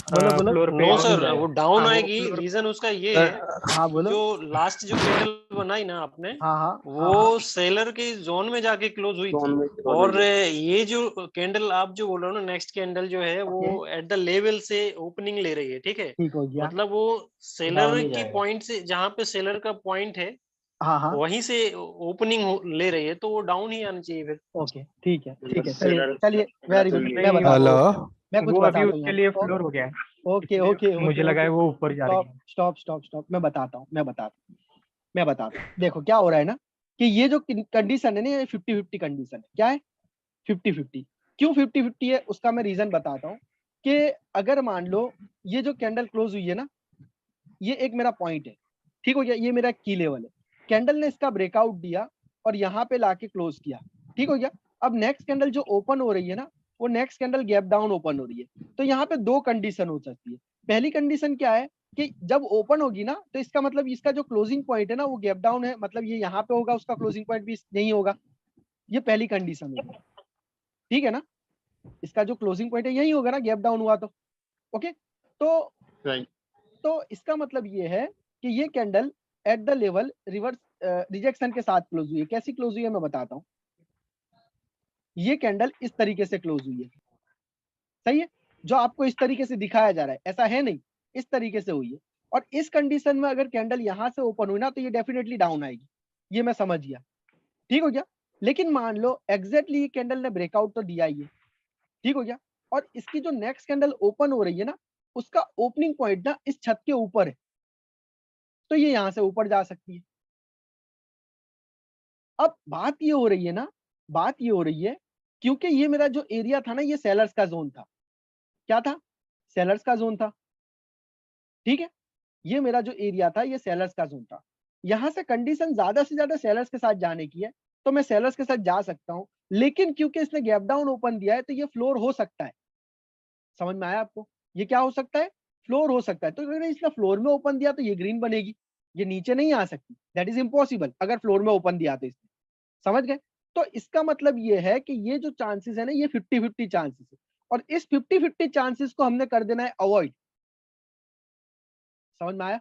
Speaker 1: बोलो बोलो।
Speaker 9: फ्लोर पे
Speaker 3: नो
Speaker 9: डाउन
Speaker 3: सर,
Speaker 9: जाएगा।
Speaker 3: वो डाउन
Speaker 8: हाँ, वो
Speaker 3: आएगी,
Speaker 8: floor-
Speaker 3: रीजन उसका ये
Speaker 8: सर,
Speaker 3: है
Speaker 1: हाँ
Speaker 3: कि
Speaker 1: बोलो।
Speaker 3: जो लास्ट जो कैंडल बनाई ना आपने,
Speaker 1: हाँ हाँ
Speaker 3: वो सेलर के जोन में जाके क्लोज हुई
Speaker 8: जोन
Speaker 3: थी।
Speaker 8: में close
Speaker 3: और
Speaker 8: हुई है।
Speaker 3: ये जो कैंडल आप जो बोल रहे हो ना, नेक्स्ट कैंडल जो है वो एट द लेवल से ओपनिंग ले रही है, ठीक है।
Speaker 1: ठीक हो गया,
Speaker 3: मतलब वो
Speaker 9: डाउन
Speaker 3: सेलर
Speaker 9: ही
Speaker 3: की
Speaker 9: जाएगा।
Speaker 3: पॉइंट से, जहां पे सेलर का पॉइंट है
Speaker 1: हाँ हाँ
Speaker 3: वहीं से ओपनिंग ले रही है, तो वो डाउन ही आना चाहिए फिर।
Speaker 1: ओके ठीक है ठीक है, चलिए
Speaker 5: सेलर
Speaker 1: चलिए वेरी गुड, मैं
Speaker 9: नहीं,
Speaker 1: बताता
Speaker 8: हेलो
Speaker 1: हूँ, मैं कुछ
Speaker 9: वो अभी
Speaker 1: बताता हूँ
Speaker 9: उसके लिए
Speaker 1: यहाँ
Speaker 9: फ्लोर हो गया है,
Speaker 1: ओके
Speaker 9: इसलिए
Speaker 1: ओके
Speaker 9: मुझे लगा है वो ऊपर जा रही
Speaker 1: स्टॉप
Speaker 9: है।
Speaker 1: स्टॉप स्टॉप स्टॉप, मैं बताता हूँ, मैं बताता हूँ। देखो क्या हो रहा है ना कि ये जो कंडीशन है ना, ये 50-50 कंडीशन है। क्या है? 50-50। क्यों 50-50 है उसका मैं रीजन बताता हूँ कि अगर मान लो ये जो कैंडल क्लोज हुई है ना, ये एक मेरा पॉइंट है, ठीक हो गया, ये मेरा की लेवल है, कैंडल ने इसका ब्रेकआउट दिया और यहाँ पे लाके क्लोज किया, ठीक हो गया। अब नेक्स्ट कैंडल जो ओपन हो रही है ना, वो next candle gap down open हो रही है, तो यहाँ पे दो कंडीशन हो सकती है। पहली कंडीशन क्या है कि जब ओपन होगी ना, तो इसका मतलब इसका जो क्लोजिंग पॉइंट है ना वो गैप डाउन है, मतलब ये यहाँ पे होगा, उसका क्लोजिंग पॉइंट भी नहीं होगा, ये पहली कंडीशन होगी, ठीक है ना। इसका जो क्लोजिंग पॉइंट है यही होगा ना, गैप डाउन हुआ तो, ओके। तो
Speaker 5: राइट।
Speaker 1: तो इसका मतलब ये है कि ये candle at the level reverse rejection के साथ क्लोज हुई है। कैसी क्लोज हुई है मैं बताता हूँ। ये कैंडल इस तरीके से क्लोज हुई है, सही है, जो आपको इस तरीके से दिखाया जा रहा है, ऐसा है नहीं, इस तरीके से हुई है। और इस कंडीशन में अगर कैंडल यहां से ओपन हुई ना, तो ये डेफिनेटली डाउन आएगी, ये मैं समझ गया, ठीक हो गया। लेकिन मान लो एग्जैक्टली ये कैंडल ने ब्रेकआउट तो दिया ही है, ठीक हो गया, और इसकी जो नेक्स्ट कैंडल ओपन हो रही है ना, उसका ओपनिंग पॉइंट ना इस छत के ऊपर है, तो ये यहां से ऊपर जा सकती है। अब बात ये हो रही है ना, बात ये हो रही है, क्योंकि ये मेरा जो एरिया था ना, ये सेलर्स का जोन था। क्या था? सेलर्स का जोन था, ठीक है। ये मेरा जो एरिया था ये सेलर्स का जोन था। यहां से कंडीशन ज्यादा से ज्यादा सेलर्स के साथ जाने की है, तो मैं सेलर्स के साथ जा सकता हूं, लेकिन क्योंकि इसने गैप डाउन ओपन दिया है, तो ये फ्लोर हो सकता है। समझ में आया आपको? ये क्या हो सकता है? फ्लोर हो सकता है। तो अगर इसने फ्लोर में ओपन दिया तो ये ग्रीन बनेगी, ये नीचे नहीं आ सकती, दैट इज इम्पॉसिबल, अगर फ्लोर में ओपन दिया तो इसने, समझ गए? तो इसका मतलब ये है कि ये जो चांसेस है ना, ये 50-50 चांसेस है, और इस 50-50 चांसेस को हमने कर देना है अवॉइड। समझ में आया?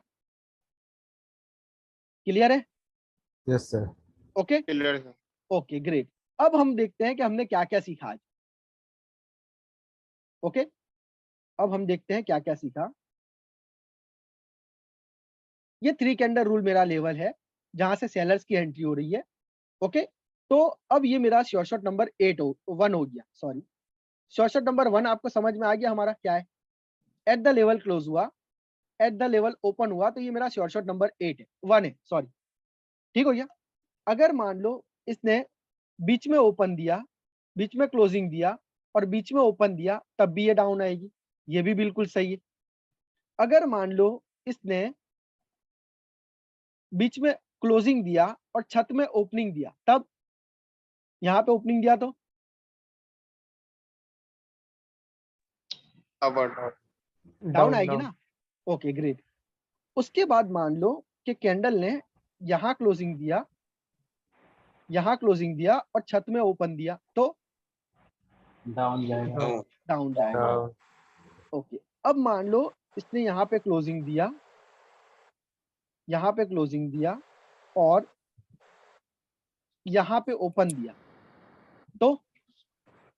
Speaker 1: क्लियर है?
Speaker 8: Yes sir.
Speaker 1: ओके
Speaker 5: क्लियर है।
Speaker 1: Okay great. अब हम देखते हैं कि हमने क्या क्या सीखा आज। ओके, अब हम देखते हैं क्या क्या सीखा। ये 3 कैंडल रूल मेरा लेवल है, जहां से सेलर्स की एंट्री हो रही है। ओके, तो अब ये मेरा शॉर्ट नंबर 1 हो गया, सॉरी, शॉर्ट नंबर 1 आपको समझ में आ गया हमारा क्या है। एट द लेवल क्लोज हुआ, एट द लेवल ओपन हुआ, तो ये मेरा शॉर्ट नंबर 1 है, सॉरी, ठीक हो गया। अगर मान लो इसने बीच में ओपन दिया, बीच में क्लोजिंग दिया और बीच में ओपन दिया, तब भी ये डाउन आएगी, ये भी बिल्कुल सही है। अगर मान लो इसने बीच में क्लोजिंग दिया और छत में ओपनिंग दिया, तब यहाँ पे ओपनिंग दिया तो
Speaker 5: अवर्ड।
Speaker 1: डाउन आएगी ना। Okay great. उसके बाद मान लो कि कैंडल ने यहाँ क्लोजिंग दिया, यहाँ क्लोजिंग दिया और छत में ओपन दिया, तो
Speaker 9: डाउन जाएगा।
Speaker 1: डाउन जाएगा। ओके, अब मान लो इसने यहाँ पे क्लोजिंग दिया, यहाँ पे क्लोजिंग दिया और यहाँ पे ओपन दिया, तो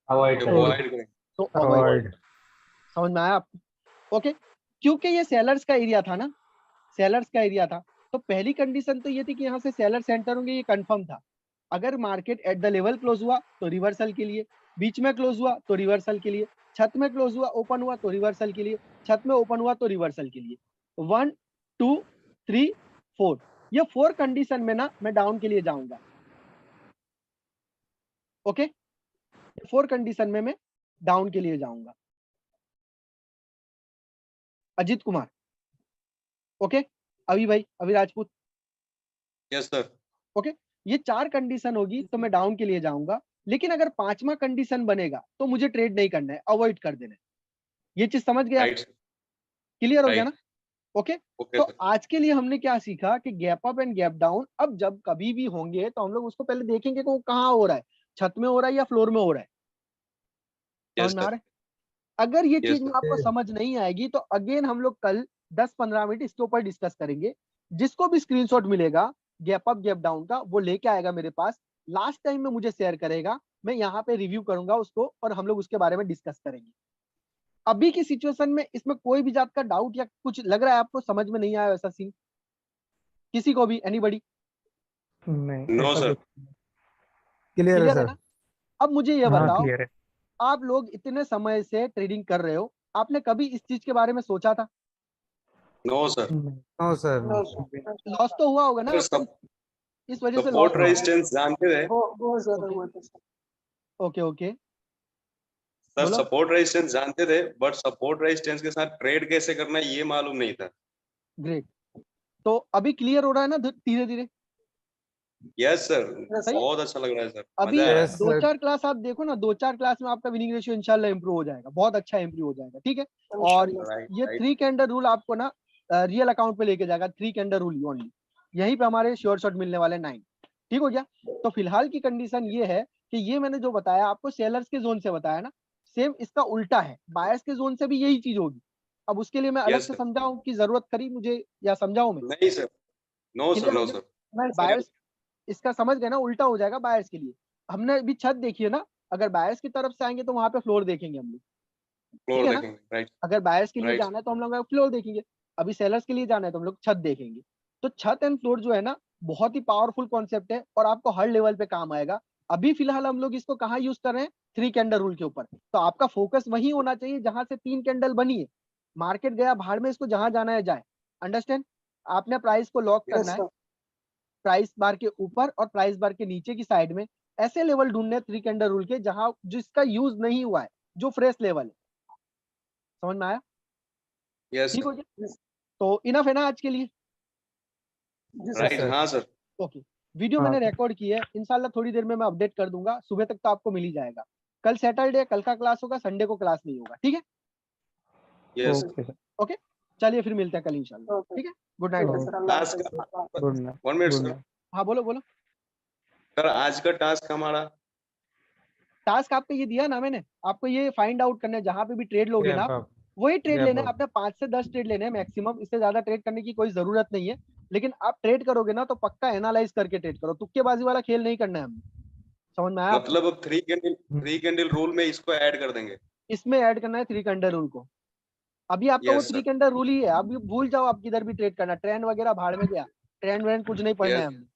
Speaker 9: अवॉइड करेगा।
Speaker 6: अवॉइड करें।
Speaker 1: तो अवॉइड। समझ में आया आपको? ओके, क्योंकि ये सेलर्स का एरिया था ना, सेलर्स का एरिया था, तो पहली कंडीशन तो ये थी कि यहाँ से सेलर सेंटर होंगे, ये कंफर्म था। अगर market at the level close हुआ तो रिवर्सल के लिए, बीच में क्लोज हुआ तो रिवर्सल के लिए, छत में क्लोज हुआ ओपन हुआ तो रिवर्सल के लिए, छत में ओपन हुआ तो रिवर्सल के लिए। 1 2 3 4, ये 4 कंडीशन में ना मैं डाउन के लिए जाऊंगा। ओके, 4 कंडीशन में मैं डाउन के लिए जाऊंगा। अजीत कुमार, ओके, अभी भाई, अभी राजपूत,
Speaker 6: यस सर।
Speaker 1: ओके, ये 4 कंडीशन होगी तो मैं डाउन के लिए जाऊंगा। लेकिन अगर 5वां कंडीशन बनेगा तो मुझे ट्रेड नहीं करना है, अवॉइड कर देना है। ये चीज समझ गया?
Speaker 6: राइट
Speaker 1: क्लियर हो गया
Speaker 6: राइट
Speaker 1: ना? ओके,
Speaker 6: ओके
Speaker 1: तो
Speaker 6: सर।
Speaker 1: आज के लिए हमने क्या सीखा कि gap up and gap down अब जब कभी भी होंगे तो हम लोग उसको पहले देखेंगे कि वो कहाँ हो रहा है, छत में हो रहा है या फ्लोर में हो रहा है। समझ
Speaker 6: यस
Speaker 1: में आ
Speaker 6: सर।
Speaker 1: रहा है? अगर ये
Speaker 6: यस
Speaker 1: चीज में
Speaker 6: सर।
Speaker 1: आपको समझ नहीं आएगी तो अगेन हम लोग कल 10-15 मिनट इसके ऊपर डिस्कस करेंगे। जिसको भी स्क्रीनशॉट मिलेगा गैप अप गैप डाउन का वो लेके आएगा मेरे पास, लास्ट टाइम में मुझे शेयर करेगा, मैं यहाँ पे रिव्यू करूंगा उसको और हम लोग उसके बारे में डिस्कस करेंगे। अभी की सिचुएशन में इसमें कोई भी जात का डाउट या कुछ लग रहा है आपको समझ में नहीं आया वैसा सीन किसी को भी, एनीबॉडी?
Speaker 9: नहीं,
Speaker 6: नो
Speaker 9: ऐसा
Speaker 6: सर।
Speaker 9: कुछ
Speaker 8: क्लियर है
Speaker 1: क्लियर है
Speaker 8: सर।
Speaker 1: ना? अब मुझे ये
Speaker 9: हाँ
Speaker 1: बताओ,
Speaker 9: क्लियर है।
Speaker 1: आप लोग इतने समय से ट्रेडिंग कर रहे हो, आपने कभी इस चीज के बारे में सोचा था?
Speaker 6: No sir.
Speaker 9: नहीं,
Speaker 8: नो सर, नो।
Speaker 1: लॉस तो हुआ होगा ना
Speaker 6: सर
Speaker 1: आपको, इस वजह से लॉस
Speaker 6: सपोर्ट
Speaker 1: हुआ।
Speaker 6: रेजिस्टेंस जानते थे
Speaker 7: बहुत ज्यादा
Speaker 1: ओके
Speaker 7: हुआ था सर।
Speaker 1: ओके ओके,
Speaker 6: सर,
Speaker 1: बोलो।
Speaker 6: सपोर्ट रेजिस्टेंस जानते थे बट सपोर्ट रेजिस्टेंस के साथ ट्रेड कैसे करना है ये मालूम नहीं था।
Speaker 1: ग्रेट, तो अभी क्लियर हो रहा है ना धीरे धीरे?
Speaker 6: Yes sir.
Speaker 1: सही है?
Speaker 6: बहुत अच्छा लग रहा है सर,
Speaker 1: अभी
Speaker 6: मजा आ रहा है।
Speaker 8: Yes,
Speaker 1: दो
Speaker 8: sir.
Speaker 1: चार क्लास आप देखो ना, 2-4 क्लास में आपका विनिंग रेशियो इंशाल्लाह इंप्रूव हो जाएगा, बहुत अच्छा इंप्रूव हो जाएगा। ठीक है, और
Speaker 6: राइट
Speaker 1: ये
Speaker 6: राइट
Speaker 1: 3 कैंडल रूल आपको ना रियल अकाउंट पे लेके जाएगा। 3 कैंडल रूल ओनली, यहीं पे हमारे श्योर शॉट मिलने वाले 9। ठीक हो गया? तो फिलहाल की कंडीशन ये है कि ये मैंने जो बताया आपको सेलर्स के जोन से बताया ना, सेम इसका उल्टा है, बायर्स के जोन से भी यही चीज होगी। अब उसके लिए मैं अलग
Speaker 6: यस
Speaker 1: से
Speaker 6: सर।
Speaker 1: समझाऊं की जरूरत करी मुझे या समझाऊं मैं?
Speaker 6: नहीं सर, नो सर,
Speaker 1: क्लियर हो
Speaker 6: नो
Speaker 1: गया?
Speaker 6: सर।
Speaker 1: बायर्स इसका समझ गए ना, उल्टा हो जाएगा बायर्स के लिए। हमने अभी छत देखी है ना, अगर बायर्स की तरफ से आएंगे तो वहां पे फ्लोर देखेंगे हम लोग। ठीक
Speaker 6: फ्लोर
Speaker 1: है ना?
Speaker 6: देखेंगे। राइट
Speaker 1: अगर बायर्स के लिए
Speaker 6: राइट
Speaker 1: जाना है तो हम लोग फ्लोर देखेंगे, अभी सेलर्स के लिए जाना है तो हम लोग छत देखेंगे। तो छत एंड फ्लोर जो है ना, बहुत ही पावरफुल कॉन्सेप्ट है और आपको हर लेवल पे काम आएगा। अभी फिलहाल हम लोग इसको कहाँ यूज कर रहे हैं? 3 कैंडल रूल के ऊपर। तो आपका फोकस वही होना चाहिए जहां से 3 कैंडल बनी है। मार्केट गया भाड़ में, इसको जहां जाना है जाए। अंडरस्टैंड? आपने प्राइस को लॉक करना है, प्राइस बार के ऊपर और प्राइस बार के नीचे की साइड में ऐसे लेवल ढूंढने 3 कैंडल रूल के जहां जिसका यूज नहीं हुआ है, जो फ्रेश लेवल है। समझ में आया?
Speaker 6: यस
Speaker 1: ठीक हो
Speaker 6: सर।
Speaker 1: गया? तो इनफ है ना आज के लिए?
Speaker 6: राइट हाँ सर।
Speaker 1: ओके, वीडियो
Speaker 9: हाँ
Speaker 1: मैंने
Speaker 9: सर।
Speaker 1: रिकॉर्ड की है, इंशाल्लाह थोड़ी देर में मैं अपडेट कर दूंगा, सुबह तक तो आपको मिल ही जाएगा। कल सैटरडे, कल का क्लास होगा, संडे को क्लास नहीं होगा। ठीक है?
Speaker 6: Yes
Speaker 9: okay sir.
Speaker 1: ओके, चलिए फिर मिलते हैं कल इंशाल्लाह। ठीक है, good night.
Speaker 6: Task
Speaker 9: good night.
Speaker 6: 1 minute
Speaker 9: good
Speaker 6: sir.
Speaker 9: Night.
Speaker 1: हाँ बोलो बोलो।
Speaker 6: सर आज का टास्क हमारा
Speaker 1: टास्क आपको ये दिया ना मैंने, आपको ये फाइंड आउट करना है, जहां पे भी ट्रेड लोगे ना
Speaker 8: Gap
Speaker 1: आप,
Speaker 8: up.
Speaker 1: वही ट्रेड
Speaker 8: Gap
Speaker 1: लेना है
Speaker 8: up.
Speaker 1: आपने। 5 से 10 ट्रेड लेने हैं मैक्सिमम, इससे ज्यादा ट्रेड करने की कोई जरूरत नहीं है। लेकिन आप ट्रेड करोगे ना तो पक्का एनालाइज करके ट्रेड करो, तुक्केबाजी वाला खेल नहीं करना है हमें। समझ में आया आपको?
Speaker 6: मतलब अब 3 कैंडल रूल में इसको ऐड कर देंगे।
Speaker 1: इसमें ऐड करना है 3 कैंडल रूल को। अभी आपका वो
Speaker 6: यस
Speaker 1: 3
Speaker 6: सर।
Speaker 1: कैंडल रूल ही है, अभी भूल जाओ आप किधर भी ट्रेड करना, ट्रेंड वगैरह भाड़ में गया, ट्रेंड व्रेंड कुछ नहीं पढ़ना है
Speaker 6: यस
Speaker 1: हमें।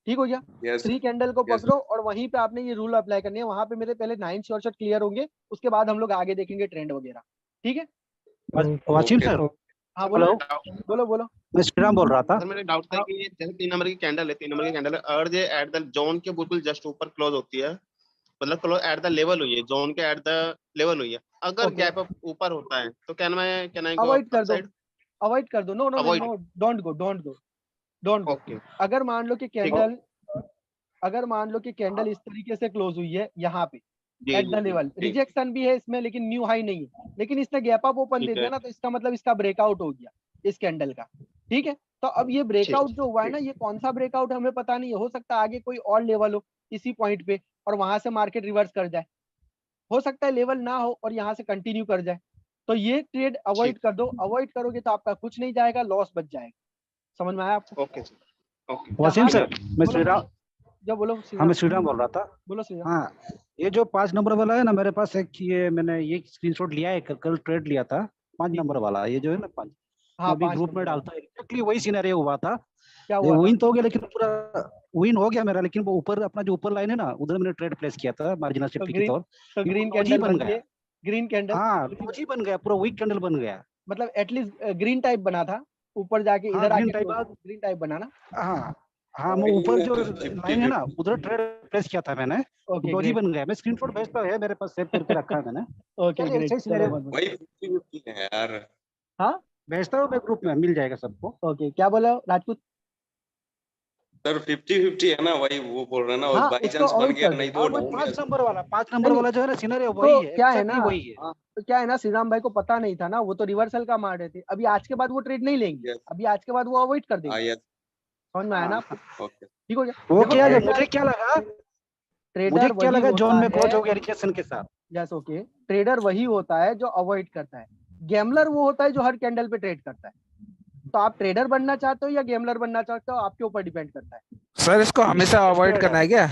Speaker 1: ठीक हो गया?
Speaker 6: यस
Speaker 1: 3 कैंडल को
Speaker 6: यस
Speaker 1: पकड़ो और वहीं पे आपने ये रूल अप्लाई करनी है। वहां पे मेरे पहले 9 शॉर्ट शॉट क्लियर होंगे, उसके बाद हम लोग आगे देखेंगे ट्रेंड वगैरह। ठीक है?
Speaker 10: वासिम
Speaker 6: ओके
Speaker 10: सर,
Speaker 1: हाँ बोलो
Speaker 10: हेलो,
Speaker 1: बोलो बोलो।
Speaker 10: मैं श्रीराम बोल रहा था।
Speaker 5: सर मेरा डाउट था कि ये जैसे 3 नंबर की कैंडल है, 3 नंबर की कैंडल है और ये एट द जोन के बिल्कुल जस्ट ऊपर क्लोज होती है, मतलब क्लोज एट द लेवल हुई है, जोन के एट द लेवल हुई है। अगर
Speaker 1: Okay.
Speaker 5: गैप अप ऊपर होता है तो कैन आई गो
Speaker 1: अवॉइड कर दो,
Speaker 5: अपसाइड?
Speaker 1: अवॉइड कर दो। No no
Speaker 5: Avoid.
Speaker 1: No, don't go, don't go, don't go.
Speaker 5: Okay
Speaker 1: अगर मान लो कि
Speaker 5: ठीक है।
Speaker 1: कैंडल, अगर मान लो कि कैंडल इस तरीके से क्लोज हुई है यहाँ पे
Speaker 5: जी
Speaker 1: एट
Speaker 5: जी
Speaker 1: द
Speaker 5: जी
Speaker 1: लेवल,
Speaker 5: ठीक
Speaker 1: रिजेक्शन भी है इसमें लेकिन न्यू हाई नहीं है, लेकिन इसने गैप अप ओपन दे
Speaker 5: ठीक
Speaker 1: दिया
Speaker 5: है
Speaker 1: ना, तो इसका मतलब इसका ब्रेकआउट हो गया इस कैंडल का। ठीक है? तो अब ये
Speaker 5: ठीक
Speaker 1: ब्रेकआउट जो हुआ है ना,
Speaker 5: ठीक
Speaker 1: ये कौन सा ब्रेकआउट हमें पता नहीं है, हो सकता है आगे कोई और लेवल हो इसी पॉइंट पे और वहां से मार्केट रिवर्स कर जाए, हो सकता है लेवल ना हो और यहाँ से कंटिन्यू कर जाए। तो ये ट्रेड अवॉइड
Speaker 5: ठीक
Speaker 1: कर दो, अवॉइड करोगे तो आपका कुछ नहीं जाएगा, लॉस बच जाएगा। समझ में आया आपको?
Speaker 5: ओके सर ओके
Speaker 10: वासिम
Speaker 1: जहाँ
Speaker 10: सर, मैं
Speaker 1: बोलो
Speaker 10: श्रीराम,
Speaker 1: जो बोलो
Speaker 10: हाँ
Speaker 1: श्रीराम,
Speaker 10: मैं श्रीराम बोल रहा था।
Speaker 1: बोलो श्रीराम।
Speaker 10: हाँ, ये जो 5 नंबर वाला है ना, मेरे पास एक ये मैंने ये स्क्रीनशॉट लिया है, कल ट्रेड लिया था 5
Speaker 1: जी
Speaker 10: नंबर
Speaker 1: जी,
Speaker 10: वाला, ये जो है ना 5,
Speaker 1: हाँ
Speaker 10: अभी
Speaker 1: 5
Speaker 10: ग्रुप में
Speaker 1: नंबर वाला।
Speaker 10: डालता है, एक्चुअली वही सिनेरियो हुआ था।
Speaker 1: क्या
Speaker 10: ये
Speaker 1: हुआ था?
Speaker 10: विन तो हो गया, लेकिन पूरा विन हो गया मेरा, लेकिन वो ऊपर अपना जो ऊपर लाइन है ना, उधर मैंने ट्रेड प्लेस किया था मार्जिनल सेफ्टी की तौर।
Speaker 1: तो ग्रीन
Speaker 10: डोजी
Speaker 1: कैंडल
Speaker 10: बन
Speaker 1: बन
Speaker 10: गया।
Speaker 1: के ग्रीन कैंडल
Speaker 10: हाँ डोजी बन गया, पूरा वीक कैंडल बन गया।
Speaker 1: मतलब एटलीस्ट ग्रीन टाइप बना था, ऊपर जाके
Speaker 10: हाँ
Speaker 1: इधर
Speaker 10: ग्रीन
Speaker 1: आके
Speaker 10: टाइप,
Speaker 1: ग्रीन टाइप बना ना।
Speaker 10: हाँ हाँ वो
Speaker 6: वही
Speaker 10: ऊपर
Speaker 6: मैं
Speaker 10: जो
Speaker 6: तो
Speaker 10: लाइन है ना, उधर ट्रेड प्लेस किया था मैंने,
Speaker 1: ओके
Speaker 10: डोजी
Speaker 1: ग्रेट,
Speaker 10: बन गया। मैं स्क्रीनशॉट भेजता है, मेरे पास सेव करके रखा है मैंने।
Speaker 1: ओके
Speaker 10: चलिए
Speaker 1: ग्रेट,
Speaker 10: सही
Speaker 1: चलो
Speaker 10: मेरे
Speaker 1: बहुत बढ़िया।
Speaker 6: वही 50-50 है यार।
Speaker 1: हाँ
Speaker 10: भेजता हूँ मैं ग्रुप में, मिल जाएगा सबको।
Speaker 1: ओके, क्या बोला राजपूत?
Speaker 6: सर 50-50 है ना, वही वो बोल रहे हैं ना,
Speaker 1: हाँ
Speaker 6: बाई
Speaker 1: उसको
Speaker 6: चांस बन
Speaker 1: अवॉइड
Speaker 6: गया
Speaker 1: कर दो।
Speaker 6: नहीं तो
Speaker 10: हाँ
Speaker 6: वो
Speaker 10: वही
Speaker 6: डाउन
Speaker 10: 5
Speaker 6: गया।
Speaker 10: नंबर वाला, 5 नंबर
Speaker 1: नहीं
Speaker 10: वाला जो है ना सिनेरियो,
Speaker 1: तो
Speaker 10: वही है,
Speaker 1: क्या है
Speaker 10: एक्जैक्टली
Speaker 1: ना,
Speaker 10: वही है।
Speaker 1: तो क्या है ना, श्रीराम भाई को पता नहीं था ना, वो तो रिवर्सल का मार रहे थे। अभी आज के बाद वो ट्रेड नहीं लेंगे,
Speaker 6: यस
Speaker 1: अभी आज के बाद वो अवॉइड कर देंगे।
Speaker 6: यस
Speaker 1: समझ में आया ना
Speaker 10: हाँ
Speaker 1: आपको?
Speaker 6: ओके।
Speaker 1: ठीक हो गया।
Speaker 10: वो
Speaker 1: देखो
Speaker 10: क्या है,
Speaker 1: ट्रेडर,
Speaker 10: मुझे क्या लगा,
Speaker 1: ट्रेडर वही
Speaker 10: जोन
Speaker 1: होता
Speaker 10: में क्लोज
Speaker 1: है,
Speaker 10: हो गया रिजेक्शन के साथ।
Speaker 1: जैसे ओके, ट्रेडर वही होता है जो अवॉइड करता है। गैमलर वो होता है जो हर कैंडल पे ट्रेड करता है। तो आप ट्रेडर बनना चाहते हो या गेमलर बनना चाहते हो, आपके ऊपर डिपेंड करता है।
Speaker 8: सर इसको हमेशा अवॉइड करना है क्या?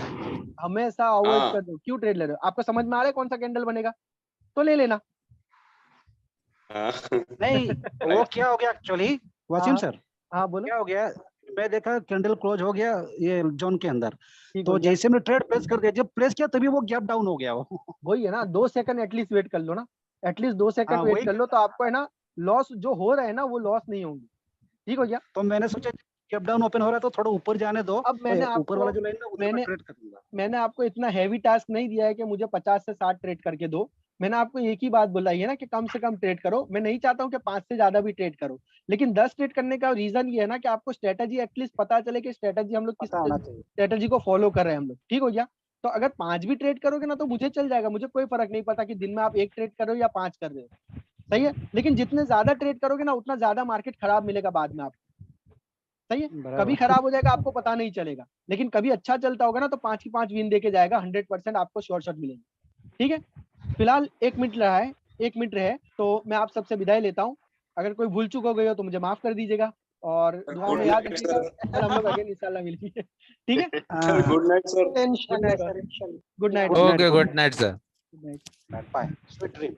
Speaker 1: हमेशा अवॉइड
Speaker 6: हाँ
Speaker 1: कर दो। क्यों ट्रेड ले रहे हो? आपको समझ में आ रहा है कौन सा कैंडल बनेगा, तो ले लेना।
Speaker 6: हाँ
Speaker 10: नहीं वो क्या हो गया एक्चुअली वसीम
Speaker 1: हाँ
Speaker 10: सर,
Speaker 1: हाँ बोलो।
Speaker 10: क्या हो गया, मैं देखा कैंडल क्लोज हो गया ये जोन के अंदर,
Speaker 1: ठीक हो
Speaker 10: तो
Speaker 1: गया,
Speaker 10: जैसे मैंने ट्रेड प्लेस कर दिया, जब प्लेस किया तभी वो गैप डाउन हो गया वो।
Speaker 1: वही है ना, 2 सेकंड एटलीस्ट वेट कर लो ना, एटलीस्ट 2 सेकंड
Speaker 10: हाँ
Speaker 1: वेट
Speaker 10: वही
Speaker 1: कर लो, तो आपको है ना लॉस जो हो रहा है ना, वो लॉस नहीं होंगी। ठीक हो गया।
Speaker 10: तो मैंने सोचा गैप डाउन ओपन हो रहा है तो थोड़ा ऊपर जाने दो,
Speaker 1: अब मैंने
Speaker 10: ऊपर वाला
Speaker 1: आपको
Speaker 10: जो लाइन है उधर मैं
Speaker 1: मैंने
Speaker 10: ट्रेड कर दूंगा।
Speaker 1: मैंने आपको इतना हैवी टास्क नहीं दिया है कि मुझे 50 से 60 ट्रेड करके दो। मैंने आपको एक ही बात बोलाई है ना कि कम से कम ट्रेड करो। मैं नहीं चाहता हूँ कि 5 से ज्यादा भी ट्रेड करो, लेकिन 10 ट्रेड करने का रीजन ये है ना कि आपको स्ट्रेटजी एटलीस्ट पता चले कि स्ट्रेटजी हम लोग किस
Speaker 10: पता होना चाहिए।
Speaker 1: स्ट्रेटजी को फॉलो कर रहे हैं हम लोग। ठीक हो गया। तो अगर 5 भी ट्रेड करोगे ना तो मुझे चल जाएगा, मुझे कोई फर्क नहीं पड़ता कि दिन में आप 1 ट्रेड कर रहे हो या 5 कर रहे हो। सही है, लेकिन जितने ज्यादा ट्रेड करोगे ना उतना ज्यादा मार्केट खराब मिलेगा बाद में आपको। सही है, कभी
Speaker 10: बराबर।
Speaker 1: खराब हो जाएगा आपको पता नहीं चलेगा, लेकिन कभी अच्छा चलता होगा ना तो 5 की 5 विन देके जाएगा, 100% आपको शॉर्ट शॉट मिलेंगे। ठीक है, फिलहाल 1 मिनट रहा है, 1 मिनट रहे, तो मैं आप सबसे विदाई लेता हूँ। अगर कोई भूल चूक हो गई हो तो मुझे माफ कर दीजिएगा, और दुआओं
Speaker 6: गुड
Speaker 1: में याद
Speaker 6: नाइट
Speaker 1: रखिएगा।
Speaker 6: सर।
Speaker 1: कल हम लोग अगेन इंशाल्लाह मिलेंगे। ठीक है,
Speaker 6: sir good night sir.
Speaker 1: Good
Speaker 7: इंशाल्लाह
Speaker 1: नाइट,
Speaker 7: सर, इंशाल्लाह।
Speaker 1: Good night,
Speaker 8: okay good night sir.
Speaker 1: Good night.
Speaker 10: Bye, sweet dream.